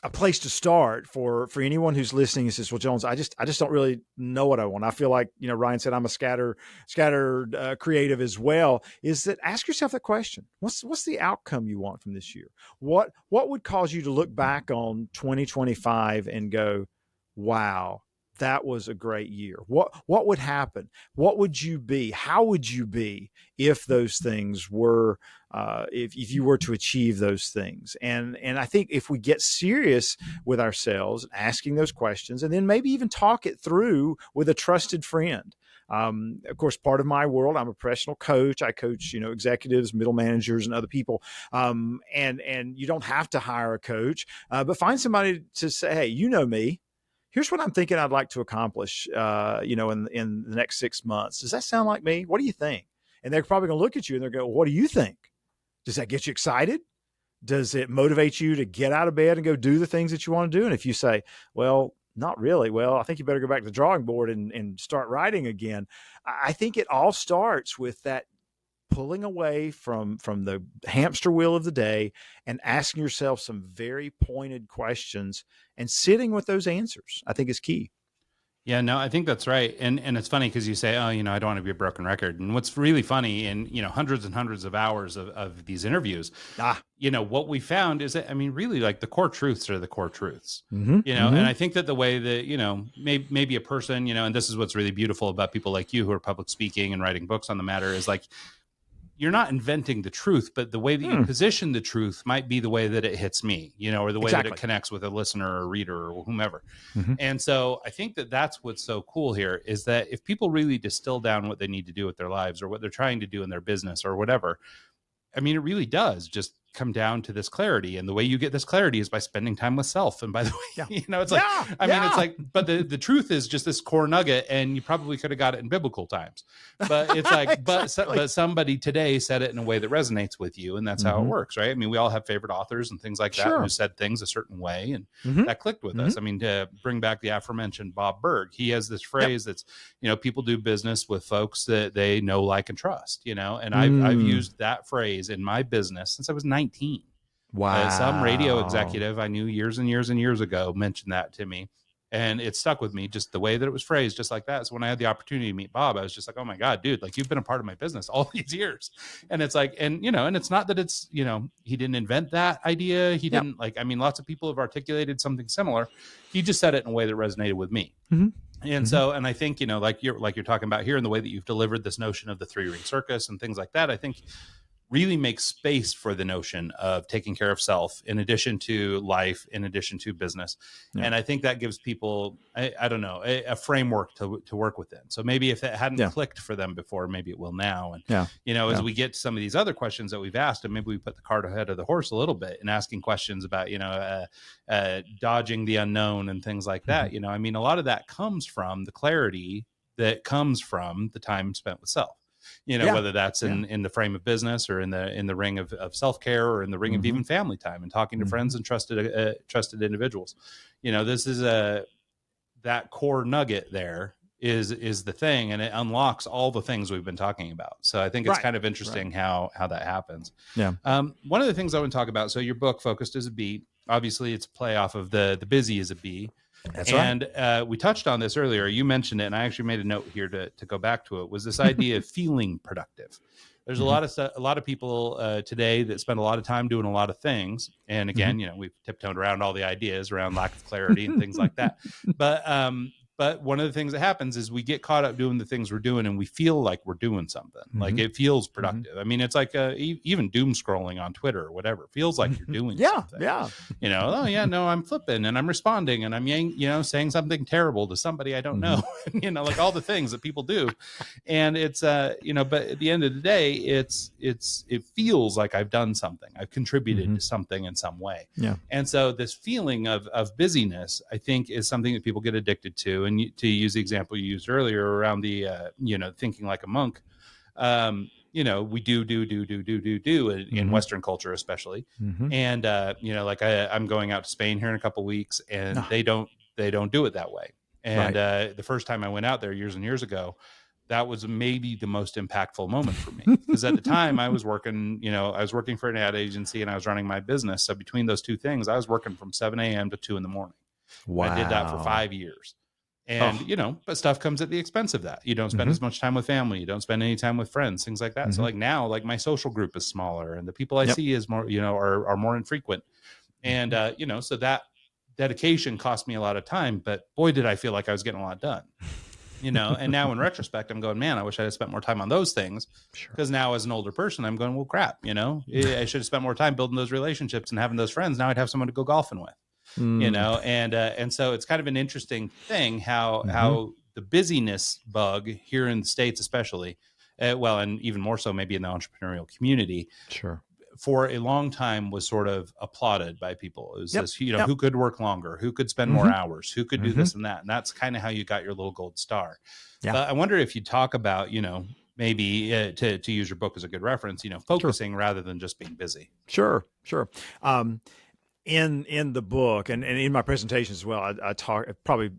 a place to start for anyone who's listening is, well, Jones, I just don't really know what I want. I feel like, Ryan said, I'm a scattered creative as well, is that ask yourself that question. What's the outcome you want from this year? What would cause you to look back on 2025 and go, wow, that was a great year? What would happen? What would you be? How would you be if those things were, if you were to achieve those things? And I think if we get serious with ourselves, asking those questions, and then maybe even talk it through with a trusted friend. Of course, part of my world, I'm a professional coach. I coach, executives, middle managers, and other people. And you don't have to hire a coach, but find somebody to say, hey, me. Here's what I'm thinking I'd like to accomplish, in the next 6 months. Does that sound like me? What do you think? And they're probably going to look at you and they're going, what do you think? Does that get you excited? Does it motivate you to get out of bed and go do the things that you want to do? And if you say, well, not really, well, I think you better go back to the drawing board and start writing again. I think it all starts with that pulling away from the hamster wheel of the day and asking yourself some very pointed questions and sitting with those answers, I think is key. Yeah, no, I think that's right. And it's funny because you say, oh, I don't want to be a broken record. And what's really funny in, hundreds and hundreds of hours of these interviews, what we found is that, really, like, the core truths are the core truths, and I think that the way that, maybe a person, and this is what's really beautiful about people like you who are public speaking and writing books on the matter, is like, you're not inventing the truth, but the way that you position the truth might be the way that it hits me, or the way that it connects with a listener or a reader or whomever. And so I think that that's what's so cool here, is that if people really distill down what they need to do with their lives or what they're trying to do in their business or whatever, it really does just come down to this clarity. And the way you get this clarity is by spending time with self. And by the way, it's like, it's like, but the truth is just this core nugget, and you probably could have got it in biblical times, but it's like, exactly. but somebody today said it in a way that resonates with you. And that's how it works. Right. We all have favorite authors and things like that who said things a certain way, and that clicked with us. To bring back the aforementioned Bob Berg, he has this phrase that's, people do business with folks that they know, like, and trust, and I've used that phrase in my business since I was 19. Wow. Some radio executive I knew years and years and years ago mentioned that to me, and it stuck with me, just the way that it was phrased, just like that. So when I had the opportunity to meet Bob, I was just like, oh my God, dude, like, you've been a part of my business all these years. And it's like, and it's not that it's, he didn't invent that idea. He didn't lots of people have articulated something similar. He just said it in a way that resonated with me. And so, and I think, like you're talking about here, in the way that you've delivered this notion of the 3-ring circus and things like that, I think really makes space for the notion of taking care of self in addition to life, in addition to business. And I think that gives people, I don't know, a framework to work within. So maybe if it hadn't clicked for them before, maybe it will now. And, as we get to some of these other questions that we've asked, and maybe we put the cart ahead of the horse a little bit and asking questions about, dodging the unknown and things like that. A lot of that comes from the clarity that comes from the time spent with self. Yeah. whether that's in the frame of business or in the ring of self-care or in the ring of even family time and talking to friends and trusted individuals. This is that core nugget there is the thing, and it unlocks all the things we've been talking about. So I think it's kind of interesting how that happens. Yeah. One of the things I want to talk about, so your book, Focused as a Bee, obviously it's a play off of the busy as a bee. That's and we touched on this earlier. You mentioned it, and I actually made a note here to go back to it, was this idea of feeling productive. There's a lot of people today that spend a lot of time doing a lot of things. And again, we've tiptoed around all the ideas around lack of clarity and things like that. But one of the things that happens is we get caught up doing the things we're doing and we feel like we're doing something, like it feels productive. I mean, it's like even doom scrolling on Twitter or whatever. It feels like you're doing something. Yeah. Oh yeah, no, I'm flipping and I'm responding and I'm, saying something terrible to somebody I don't know, like all the things that people do. And it's, but at the end of the day, it feels like I've done something. I've contributed to something in some way. Yeah. And so this feeling of busyness, I think, is something that people get addicted to. And to use the example you used earlier around the, thinking like a monk, we do in Western culture, especially. And, I'm going out to Spain here in a couple of weeks, and they don't do it that way. And the first time I went out there years and years ago, that was maybe the most impactful moment for me, because at the time I was working for an ad agency and I was running my business. So between those two things, I was working from 7 a.m. to 2 a.m. Wow. I did that for 5 years. And, but stuff comes at the expense of that. You don't spend as much time with family. You don't spend any time with friends, things like that. So like now, like my social group is smaller and the people I see is more, are more infrequent. And, so that dedication cost me a lot of time, but boy, did I feel like I was getting a lot done, and now in retrospect, I'm going, man, I wish I had spent more time on those things. Because now as an older person, I'm going, well, crap, I should have spent more time building those relationships and having those friends. Now I'd have someone to go golfing with. And so it's kind of an interesting thing how the busyness bug here in the States, especially, and even more so maybe in the entrepreneurial community, for a long time was sort of applauded by people. It was this, who could work longer, who could spend more hours, who could do this and that. And that's kind of how you got your little gold star. But I wonder if you talk about, maybe to use your book as a good reference, focusing rather than just being busy. Sure. In the book and in my presentation as well, I talk,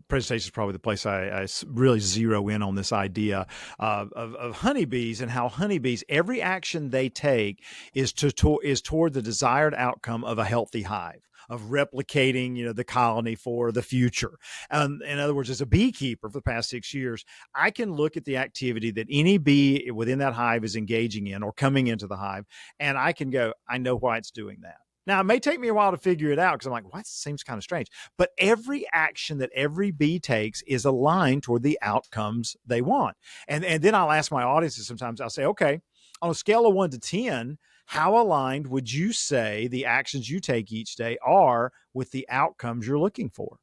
presentation is probably the place I really zero in on this idea of honeybees, and how honeybees, every action they take is toward the desired outcome of a healthy hive, of replicating, the colony for the future. And in other words, as a beekeeper for the past 6 years, I can look at the activity that any bee within that hive is engaging in or coming into the hive, and I can go, I know why it's doing that. Now, it may take me a while to figure it out because I'm like, well, that seems kind of strange. But every action that every bee takes is aligned toward the outcomes they want. And then I'll ask my audiences sometimes, I'll say, okay, on a scale of 1 to 10, how aligned would you say the actions you take each day are with the outcomes you're looking for?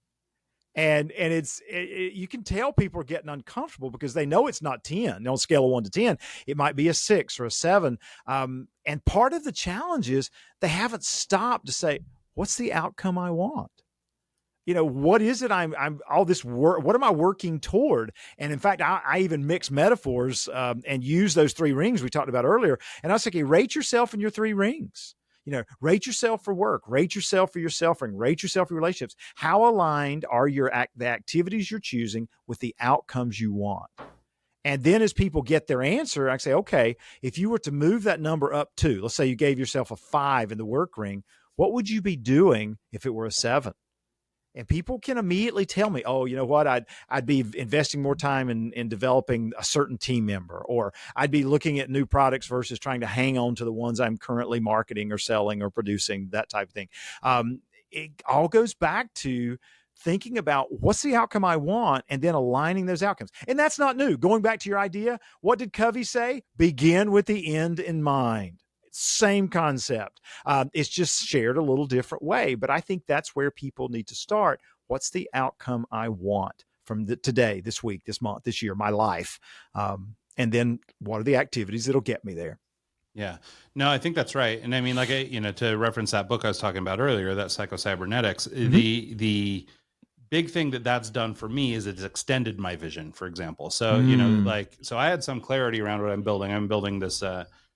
And you can tell people are getting uncomfortable because they know it's not 10. On a scale of 1 to 10, it might be a 6 or a 7. And part of the challenge is they haven't stopped to say, what's the outcome I want? What is it I'm all this work, what am I working toward? And in fact, I even mix metaphors and use those 3 rings we talked about earlier. And I was thinking, rate yourself in your 3 rings. Rate yourself for work, rate yourself for your self-ring, rate yourself for relationships. How aligned are the activities you're choosing with the outcomes you want? And then as people get their answer, I say, okay, if you were to move that number up 2, let's say you gave yourself a 5 in the work ring, what would you be doing if it were a 7? And people can immediately tell me, oh, you know what, I'd be investing more time in developing a certain team member, or I'd be looking at new products versus trying to hang on to the ones I'm currently marketing or selling or producing, that type of thing. It all goes back to thinking about what's the outcome I want and then aligning those outcomes. And that's not new. Going back to your idea, what did Covey say? Begin with the end in mind. Same concept. It's just shared a little different way. But I think that's where people need to start. What's the outcome I want from today, this week, this month, this year, my life? And then what are the activities that'll get me there? Yeah, no, I think that's right. And I mean, like, to reference that book I was talking about earlier, that Psycho-Cybernetics, the big thing that's done for me is it's extended my vision, for example. So, so I had some clarity around what I'm building. I'm building this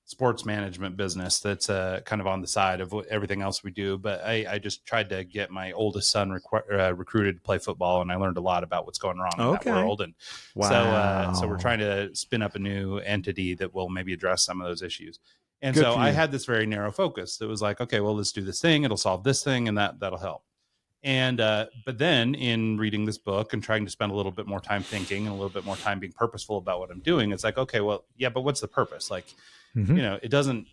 sports management business that's kind of on the side of everything else we do. But I just tried to get my oldest son recruited to play football, and I learned a lot about what's going on in that world. And so we're trying to spin up a new entity that will maybe address some of those issues. And Good so for I you. had this very narrow focus that was like, okay, well, let's do this thing. It'll solve this thing, and that'll help. And but then in reading this book and trying to spend a little bit more time thinking and a little bit more time being purposeful about what I'm doing, it's like, okay, well, yeah, but what's the purpose? Like, it doesn't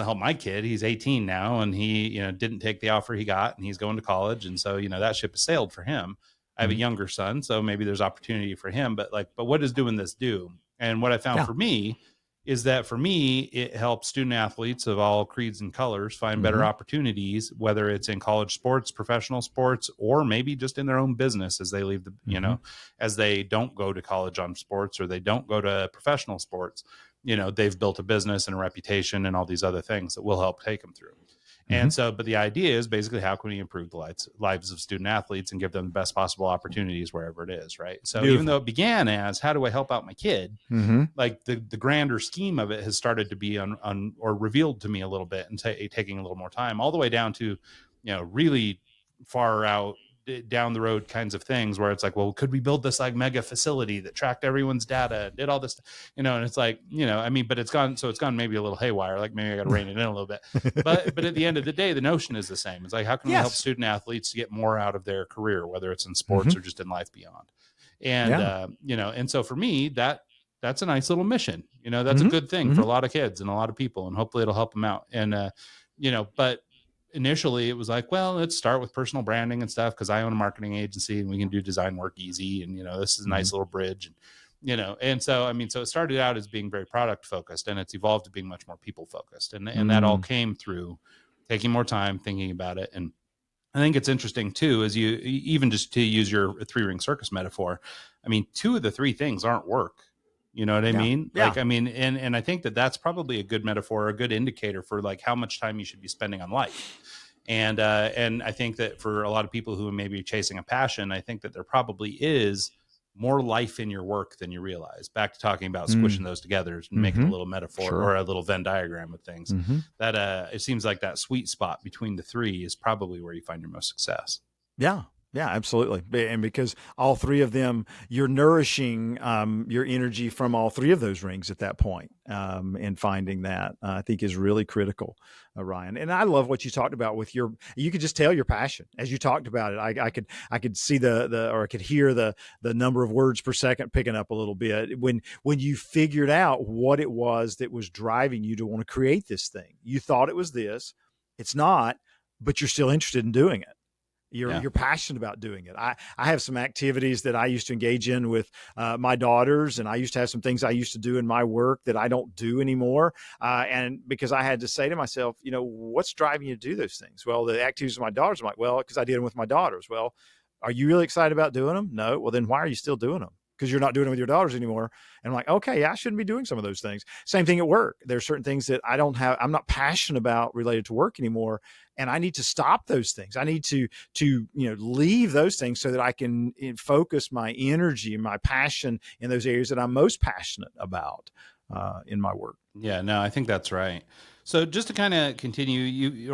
help my kid. He's 18 now, and he, didn't take the offer he got, and he's going to college. And so, that ship has sailed for him. I have a younger son, so maybe there's opportunity for him, but what does doing this do? And what I found for me is that for me, it helps student athletes of all creeds and colors find better opportunities, whether it's in college sports, professional sports, or maybe just in their own business as they leave as they don't go to college on sports or they don't go to professional sports. They've built a business and a reputation and all these other things that will help take them through. And so, but the idea is basically, how can we improve the lives of student athletes and give them the best possible opportunities wherever it is, right? So even though it began as, how do I help out my kid? Like the grander scheme of it has started to be on or revealed to me a little bit and taking a little more time, all the way down to, really far out down the road kinds of things where it's like, well, could we build this like mega facility that tracked everyone's data, did all this, and it's like, but it's gone maybe a little haywire. Like maybe I got to rein it in a little bit, but at the end of the day, the notion is the same. It's like, how can we help student athletes to get more out of their career, whether it's in sports or just in life beyond? And, and so for me, that's a nice little mission, that's a good thing for a lot of kids and a lot of people, and hopefully it'll help them out. And, but initially it was like, well, let's start with personal branding and stuff, because I own a marketing agency and we can do design work easy. And, this is a nice little bridge. And, and so, so it started out as being very product focused, and it's evolved to being much more people focused. And that all came through taking more time, thinking about it. And I think it's interesting too, is you, even just to use your 3-ring circus metaphor, 2 of the 3 things aren't work. You know what I mean? Yeah. Like, and I think that's probably a good metaphor, a good indicator for like how much time you should be spending on life. And I think that for a lot of people who may be chasing a passion, I think that there probably is more life in your work than you realize. Back to talking about squishing those together and making a little metaphor or a little Venn diagram of things. That it seems like that sweet spot between the 3 is probably where you find your most success. Yeah. Yeah, absolutely. And because all 3 of them, you're nourishing your energy from all 3 of those rings at that point. And finding that, I think, is really critical, Ryan. And I love what you talked about with you could just tell your passion as you talked about it. I could see or I could hear the number of words per second picking up a little bit when you figured out what it was that was driving you to want to create this thing. You thought it was this, it's not, but you're still interested in doing it. You're passionate about doing it. I have some activities that I used to engage in with my daughters, and I used to have some things I used to do in my work that I don't do anymore. And because I had to say to myself, what's driving you to do those things? Well, the activities with my daughters, I'm like, well, because I did them with my daughters. Well, are you really excited about doing them? No. Well, then why are you still doing them? Because you're not doing it with your daughters anymore. And I'm like, okay, yeah, I shouldn't be doing some of those things. Same thing at work. There's certain things that I'm not passionate about related to work anymore. And I need to stop those things. I need to leave those things so that I can focus my energy and my passion in those areas that I'm most passionate about in my work. Yeah, no, I think that's right. So just to kind of continue,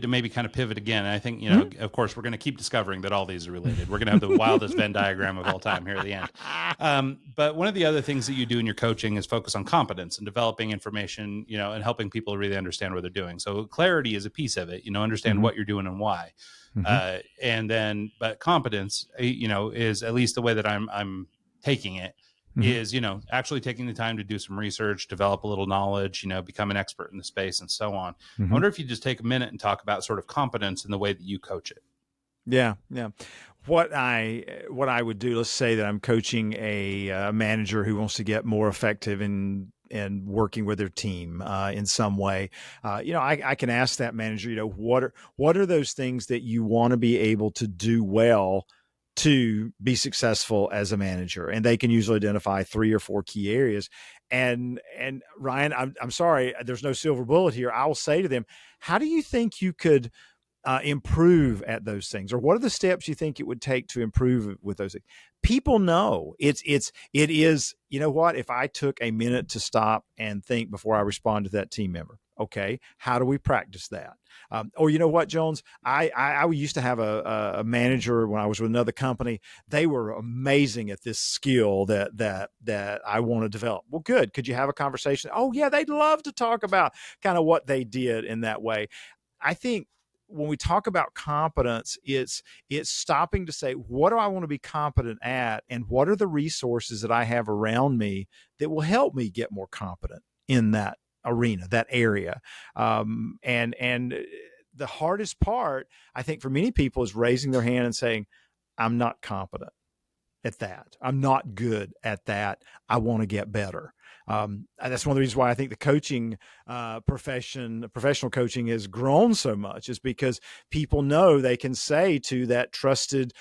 to maybe kind of pivot again, I think, of course, we're going to keep discovering that all these are related. We're going to have the wildest Venn diagram of all time here at the end. But one of the other things that you do in your coaching is focus on competence and developing information, and helping people really understand what they're doing. So clarity is a piece of it, understand what you're doing and why. But competence, is at least the way that I'm taking it. Is, actually taking the time to do some research, develop a little knowledge, become an expert in the space and so on. I wonder if you just take a minute and talk about sort of competence in the way that you coach it. Yeah. Yeah. What I would do, let's say that I'm coaching a manager who wants to get more effective in working with their team in some way. I can ask that manager, what are those things that you want to be able to do well to be successful as a manager? And they can usually identify 3 or 4 key areas. And Ryan, I'm sorry, there's no silver bullet here. I will say to them, how do you think you could improve at those things, or what are the steps you think it would take to improve with those things? People know it is, you know what, if I took a minute to stop and think before I respond to that team member, okay, how do we practice that? Or you know what, Jones, I used to have a manager when I was with another company. They were amazing at this skill that I want to develop. Well, good. Could you have a conversation? Oh yeah, they'd love to talk about kind of what they did in that way. I think when we talk about competence, it's stopping to say, what do I want to be competent at, and what are the resources that I have around me that will help me get more competent in that arena, that area. And the hardest part, I think, for many people is raising their hand and saying, I'm not competent at that. I'm not good at that. I want to get better. That's one of the reasons why I think the coaching professional coaching has grown so much, is because people know they can say to that trusted,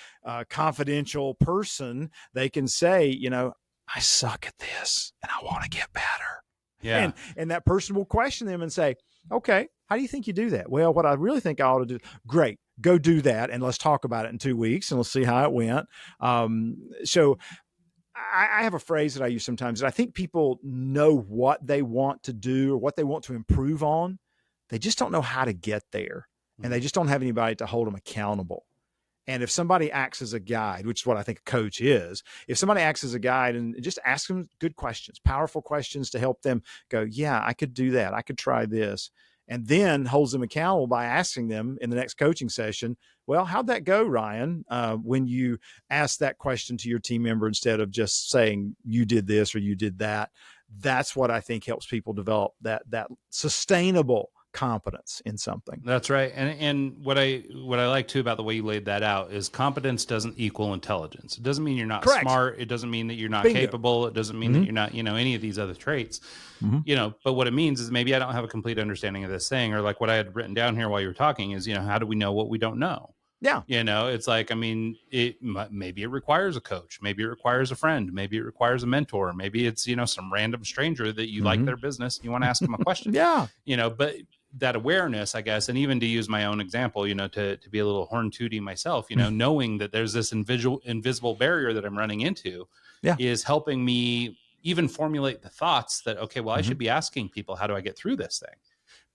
confidential person, they can say, you know, I suck at this and I want to get better. Yeah. And that person will question them and say, okay, how do you think you do that? Well, what I really think I ought to do, great, go do that. And let's talk about it in 2 weeks and let's see how it went. So I have a phrase that I use sometimes, and I think people know what they want to do or what they want to improve on. They just don't know how to get there. And they just don't have anybody to hold them accountable. And if somebody acts as a guide, which is what I think a coach is, if somebody acts as a guide and just ask them good questions, powerful questions to help them go, yeah, I could do that. I could try this. And then holds them accountable by asking them in the next coaching session, well, how'd that go, Ryan, when you asked that question to your team member instead of just saying you did this or you did that? That's what I think helps people develop that sustainable competence in something. That's right. And what I like too about the way you laid that out is competence doesn't equal intelligence. It doesn't mean you're not Correct. smart. It doesn't mean that you're not Bingo. capable. It doesn't mean that you're not, any of these other traits, but what it means is maybe I don't have a complete understanding of this thing, or like what I had written down here while you were talking is, how do we know what we don't know? Yeah. It's like, maybe it requires a coach. Maybe it requires a friend. Maybe it requires a mentor. Maybe it's, some random stranger that you like their business. You want to ask them a question. Yeah. But that awareness, I guess, and even to use my own example, to be a little horn tooty myself, knowing that there's this invisible barrier that I'm running into is helping me even formulate the thoughts that, okay, well, I should be asking people, how do I get through this thing?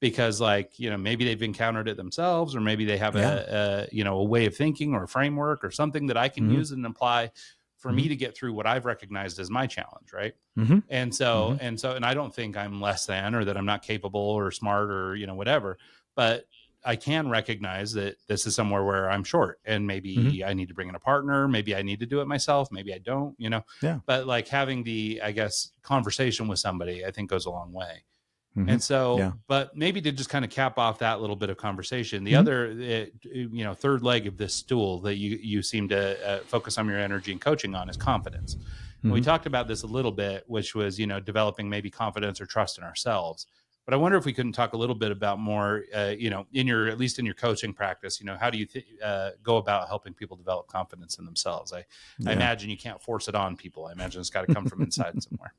Because maybe they've encountered it themselves, or maybe they have a way of thinking or a framework or something that I can use and apply for me to get through what I've recognized as my challenge. Right. And so, and I don't think I'm less than, or that I'm not capable or smart or, whatever, but I can recognize that this is somewhere where I'm short, and maybe I need to bring in a partner. Maybe I need to do it myself. Maybe I don't, but like having the, I guess, conversation with somebody, I think goes a long way. And so, but maybe to just kind of cap off that little bit of conversation, the other, third leg of this stool that you seem to focus on your energy and coaching on is confidence. And we talked about this a little bit, which was, developing maybe confidence or trust in ourselves. But I wonder if we couldn't talk a little bit about more, at least in your coaching practice, how do you go about helping people develop confidence in themselves? I imagine you can't force it on people. I imagine it's got to come from inside somewhere.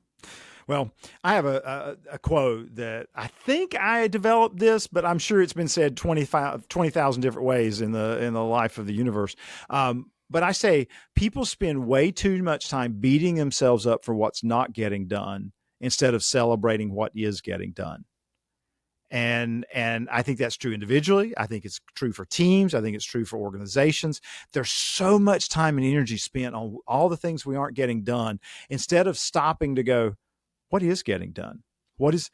Well, I have a quote that I think I developed this, but I'm sure it's been said 20,000 different ways in the life of the universe. But I say people spend way too much time beating themselves up for what's not getting done instead of celebrating what is getting done. And I think that's true individually. I think it's true for teams. I think it's true for organizations. There's so much time and energy spent on all the things we aren't getting done instead of stopping to go, what is getting done? What is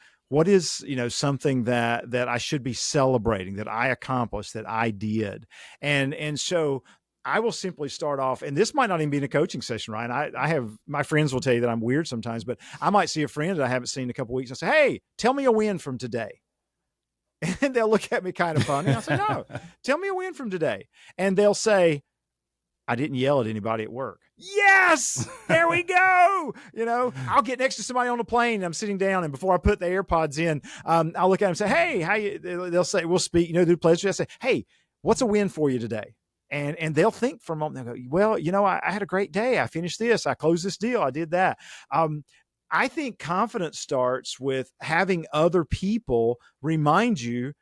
something that I should be celebrating, that I accomplished, that I did. And so I will simply start off, and this might not even be in a coaching session, Ryan. I have, my friends will tell you that I'm weird sometimes, but I might see a friend that I haven't seen in a couple of weeks and say, hey, tell me a win from today. And they'll look at me kind of funny. I'll say, no, tell me a win from today. And they'll say, I didn't yell at anybody at work. Yes, there we go. I'll get next to somebody on the plane. And I'm sitting down, and before I put the AirPods in, I'll look at them and say, hey, how you? They'll say, we'll speak, do pleasure. I say, hey, what's a win for you today? And they'll think for a moment. They'll go, well, I had a great day. I finished this. I closed this deal. I did that. I think confidence starts with having other people remind you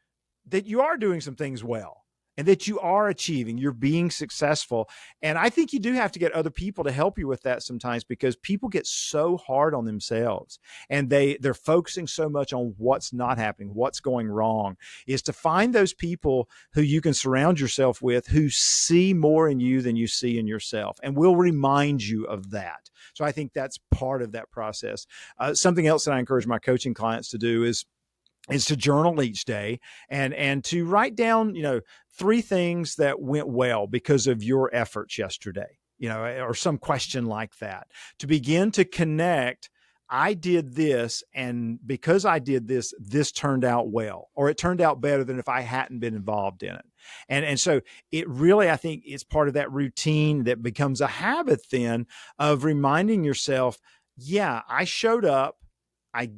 that you are doing some things well, and that you are achieving, you're being successful. And I think you do have to get other people to help you with that sometimes, because people get so hard on themselves, and they're focusing so much on what's not happening, what's going wrong. Is to find those people who you can surround yourself with, who see more in you than you see in yourself, and will remind you of that. So I think that's part of that process. Something else that I encourage my coaching clients to do is to journal each day, and to write down, 3 things that went well because of your efforts yesterday, or some question like that, to begin to connect. I did this, and because I did this, this turned out well, or it turned out better than if I hadn't been involved in it. And so it really, I think it's part of that routine that becomes a habit then, of reminding yourself, yeah, I showed up, I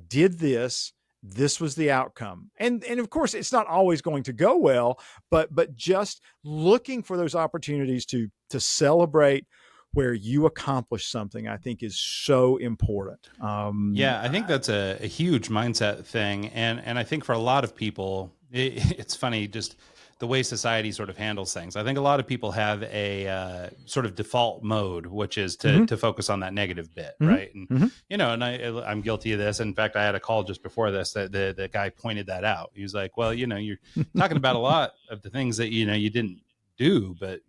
did this. This was the outcome. And of course, it's not always going to go well, but just looking for those opportunities to celebrate where you accomplish something, I think is so important. Yeah, I think that's a huge mindset thing. And I think for a lot of people, it's funny, just the way society sort of handles things. I think a lot of people have a sort of default mode, which is to focus on that negative bit, right? And and I'm guilty of this. In fact, I had a call just before this that the guy pointed that out. He was like, "Well, you're talking about a lot of the things that you didn't do, but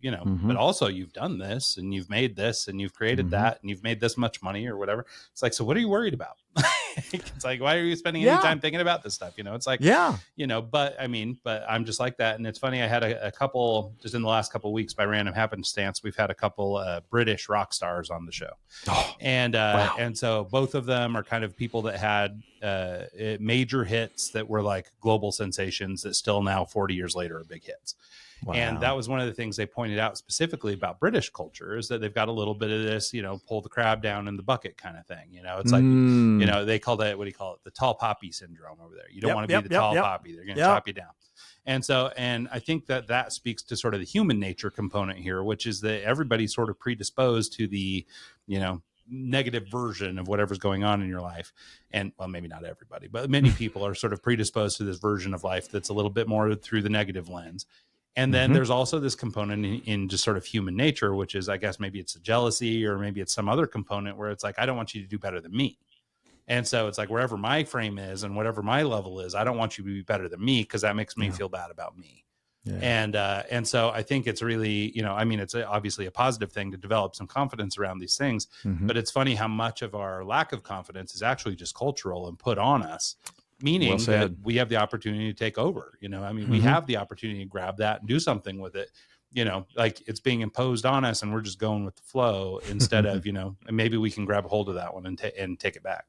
but also you've done this, and you've made this, and you've created that, and you've made this much money or whatever." It's like, so what are you worried about? It's like, why are you spending any time thinking about this stuff? It's like, but I'm just like that. And it's funny, I had a couple, just in the last couple of weeks, by random happenstance, we've had a couple British rock stars on the show. And so both of them are kind of people that had major hits that were like global sensations that still now 40 years later are big hits. Wow. And that was one of the things they pointed out specifically about British culture, is that they've got a little bit of this, pull the crab down in the bucket kind of thing. It's like, they call that, what do you call it? The tall poppy syndrome over there. You don't want to be the tall poppy. They're going to chop you down. And so, and I think that speaks to sort of the human nature component here, which is that everybody's sort of predisposed to the, negative version of whatever's going on in your life. And well, maybe not everybody, but many people are sort of predisposed to this version of life that's a little bit more through the negative lens. And then there's also this component in just sort of human nature, which is, I guess, maybe it's a jealousy, or maybe it's some other component where it's like, I don't want you to do better than me. And so it's like, wherever my frame is and whatever my level is, I don't want you to be better than me, because that makes me feel bad about me. Yeah. And so I think it's really, it's obviously a positive thing to develop some confidence around these things, but it's funny how much of our lack of confidence is actually just cultural and put on us. Meaning that we have the opportunity to take over, we have the opportunity to grab that and do something with it, like it's being imposed on us, and we're just going with the flow instead of, and maybe we can grab a hold of that one and take it back.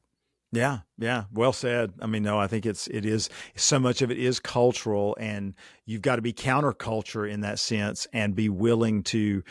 Yeah. Yeah. Well said. No, I think it is so much of it is cultural, and you've got to be counterculture in that sense, and be willing to,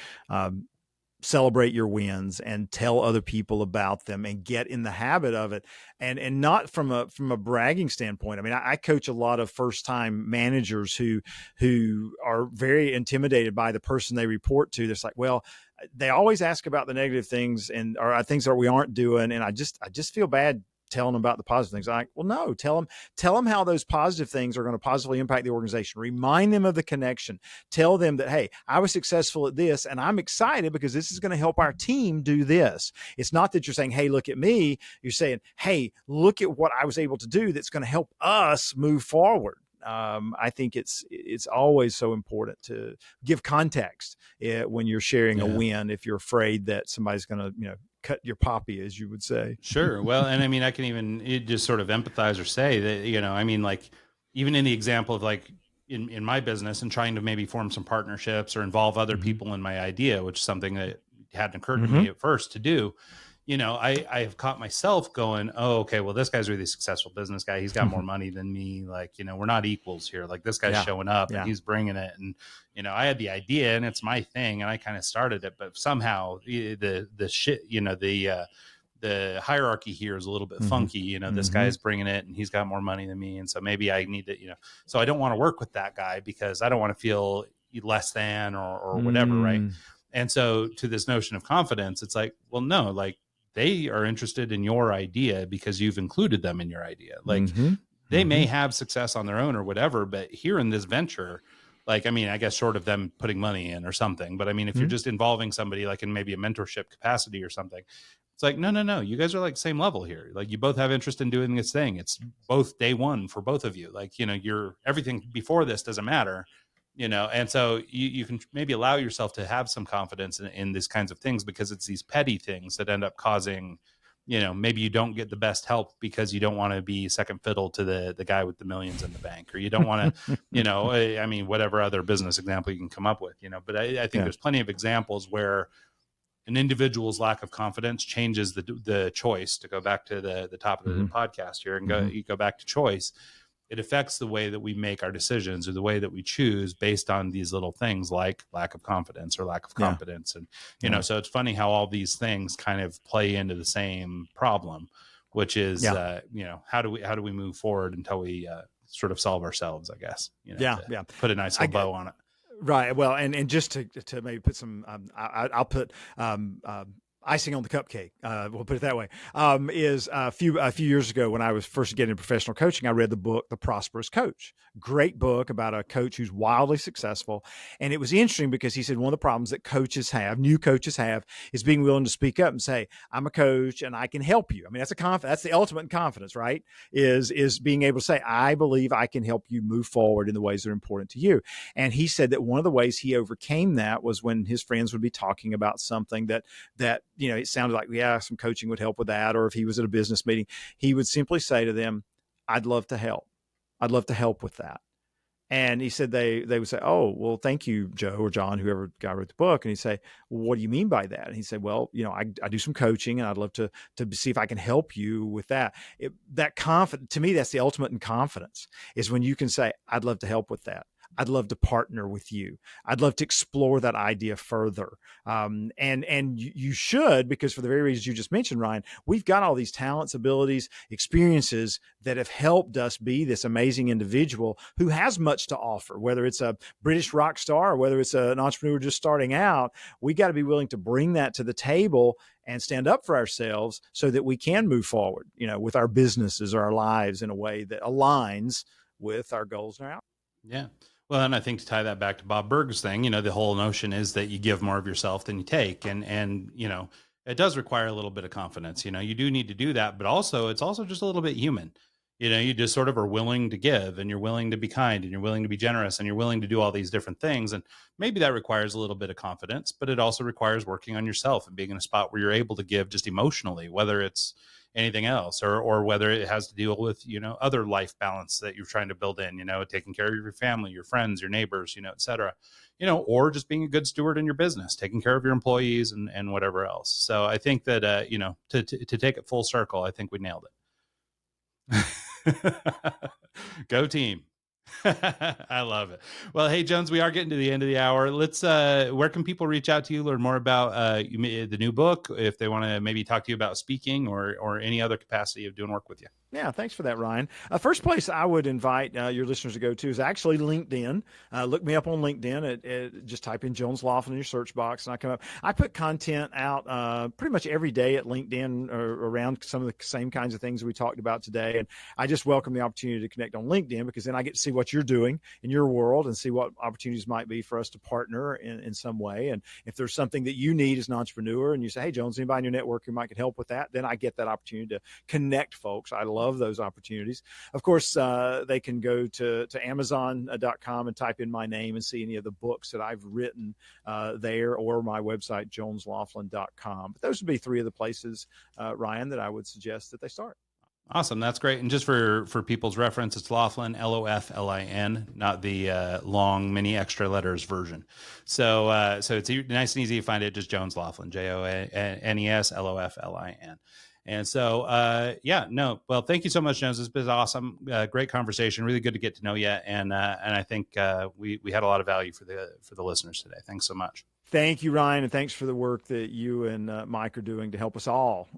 celebrate your wins and tell other people about them, and get in the habit of it, and not from a bragging standpoint. I coach a lot of first time managers who are very intimidated by the person they report to. It's like, well, they always ask about the negative things or things that we aren't doing, and I just feel bad telling them about the positive things. I'm like, well, no, tell them how those positive things are going to positively impact the organization. Remind them of the connection. Tell them that, hey, I was successful at this, and I'm excited because this is going to help our team do this. It's not that you're saying, hey, look at me. You're saying, hey, look at what I was able to do that's going to help us move forward. I think it's always so important to give context when you're sharing a win, if you're afraid that somebody's going to, cut your poppy, as you would say. Sure. Well, and I can even just sort of empathize or say that, like even in the example of like in my business and trying to maybe form some partnerships or involve other people in my idea, which is something that hadn't occurred to me at first to do. I have caught myself going, oh, okay, well, this guy's a really successful business guy. He's got more money than me. Like, we're not equals here. Like, this guy's showing up and he's bringing it. And, I had the idea and it's my thing and I kind of started it, but somehow the shit, the hierarchy here is a little bit funky. This guy's bringing it and he's got more money than me. And so maybe I need to, so I don't want to work with that guy because I don't want to feel less than or whatever. Right. And so to this notion of confidence, it's like, well, no, like, they are interested in your idea because you've included them in your idea. Like they may have success on their own or whatever, but here in this venture, Like, I mean, I guess short of them putting money in or something, but I mean, if you're just involving somebody like in maybe a mentorship capacity or something, it's like, no, you guys are like same level here. Like you both have interest in doing this thing. It's both day one for both of you. Like, you're everything before this doesn't matter, and so you can maybe allow yourself to have some confidence in these kinds of things, because it's these petty things that end up causing, maybe you don't get the best help because you don't want to be second fiddle to the guy with the millions in the bank, or you don't want to, I mean, whatever other business example you can come up with, but I think there's plenty of examples where an individual's lack of confidence changes the choice, to go back to the top of the podcast here and you go back to choice. It affects the way that we make our decisions or the way that we choose based on these little things like lack of confidence or lack of competence. And, so it's funny how all these things kind of play into the same problem, which is, how do we move forward until we sort of solve ourselves, I guess, put a nice little bow on it. Right. Well, and just to maybe put some, I'll put icing on the cupcake. We'll put it that way. Is a few years ago when I was first getting into professional coaching, I read the book, The Prosperous Coach. Great book about a coach who's wildly successful. And it was interesting because he said one of the problems that new coaches have, is being willing to speak up and say, I'm a coach and I can help you. I mean, that's the ultimate in confidence, right? Is being able to say, I believe I can help you move forward in the ways that are important to you. And he said that one of the ways he overcame that was when his friends would be talking about something that it sounded like, some coaching would help with that. Or if he was at a business meeting, he would simply say to them, I'd love to help. I'd love to help with that. And he said they would say, oh, well, thank you, Joe or John, whoever guy wrote the book. And he'd say, well, what do you mean by that? And he'd say, well, I do some coaching and I'd love to see if I can help you with that. To me, that's the ultimate in confidence, is when you can say, I'd love to help with that. I'd love to partner with you. I'd love to explore that idea further. And you should, because for the very reasons you just mentioned, Ryan, we've got all these talents, abilities, experiences that have helped us be this amazing individual who has much to offer, whether it's a British rock star or whether it's an entrepreneur just starting out. We got to be willing to bring that to the table and stand up for ourselves so that we can move forward, with our businesses or our lives in a way that aligns with our goals and our outcomes. Yeah. Well, and I think to tie that back to Bob Burg's thing, the whole notion is that you give more of yourself than you take. And it does require a little bit of confidence. You do need to do that, but also it's also just a little bit human. You just sort of are willing to give, and you're willing to be kind, and you're willing to be generous, and you're willing to do all these different things. And maybe that requires a little bit of confidence, but it also requires working on yourself and being in a spot where you're able to give just emotionally, whether it's anything else, or whether it has to deal with, other life balance that you're trying to build in, taking care of your family, your friends, your neighbors, et cetera, or just being a good steward in your business, taking care of your employees and whatever else. So I think that, to take it full circle, I think we nailed it. Go team. I love it. Well, hey, Jones, we are getting to the end of the hour. Let's, where can people reach out to you, learn more about the new book, if they want to maybe talk to you about speaking or any other capacity of doing work with you? Yeah, thanks for that, Ryan. First place I would invite your listeners to go to is actually LinkedIn. Look me up on LinkedIn. Just type in Jones Loflin in your search box, and I come up. I put content out pretty much every day at LinkedIn around some of the same kinds of things we talked about today. And I just welcome the opportunity to connect on LinkedIn, because then I get to see what you're doing in your world and see what opportunities might be for us to partner in some way. And if there's something that you need as an entrepreneur and you say, hey, Jones, anybody in your network who might can help with that, then I get that opportunity to connect folks. I love those opportunities. Of course, they can go to Amazon.com and type in my name and see any of the books that I've written there, or my website, jonesloflin.com. But those would be three of the places, Ryan, that I would suggest that they start. Awesome. That's great. And just for people's reference, it's Loflin, Loflin, not the long, many extra letters version. So it's nice and easy to find it. Just Jones Loflin, Jones Loflin. And so, well, thank you so much, Jones. It's been awesome. Great conversation. Really good to get to know you. And I think we had a lot of value for the listeners today. Thanks so much. Thank you, Ryan, and thanks for the work that you and Mike are doing to help us all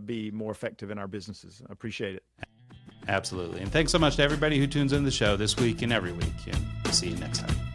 be more effective in our businesses. I appreciate it. Absolutely. And thanks so much to everybody who tunes in the show this week and every week. And see you next time.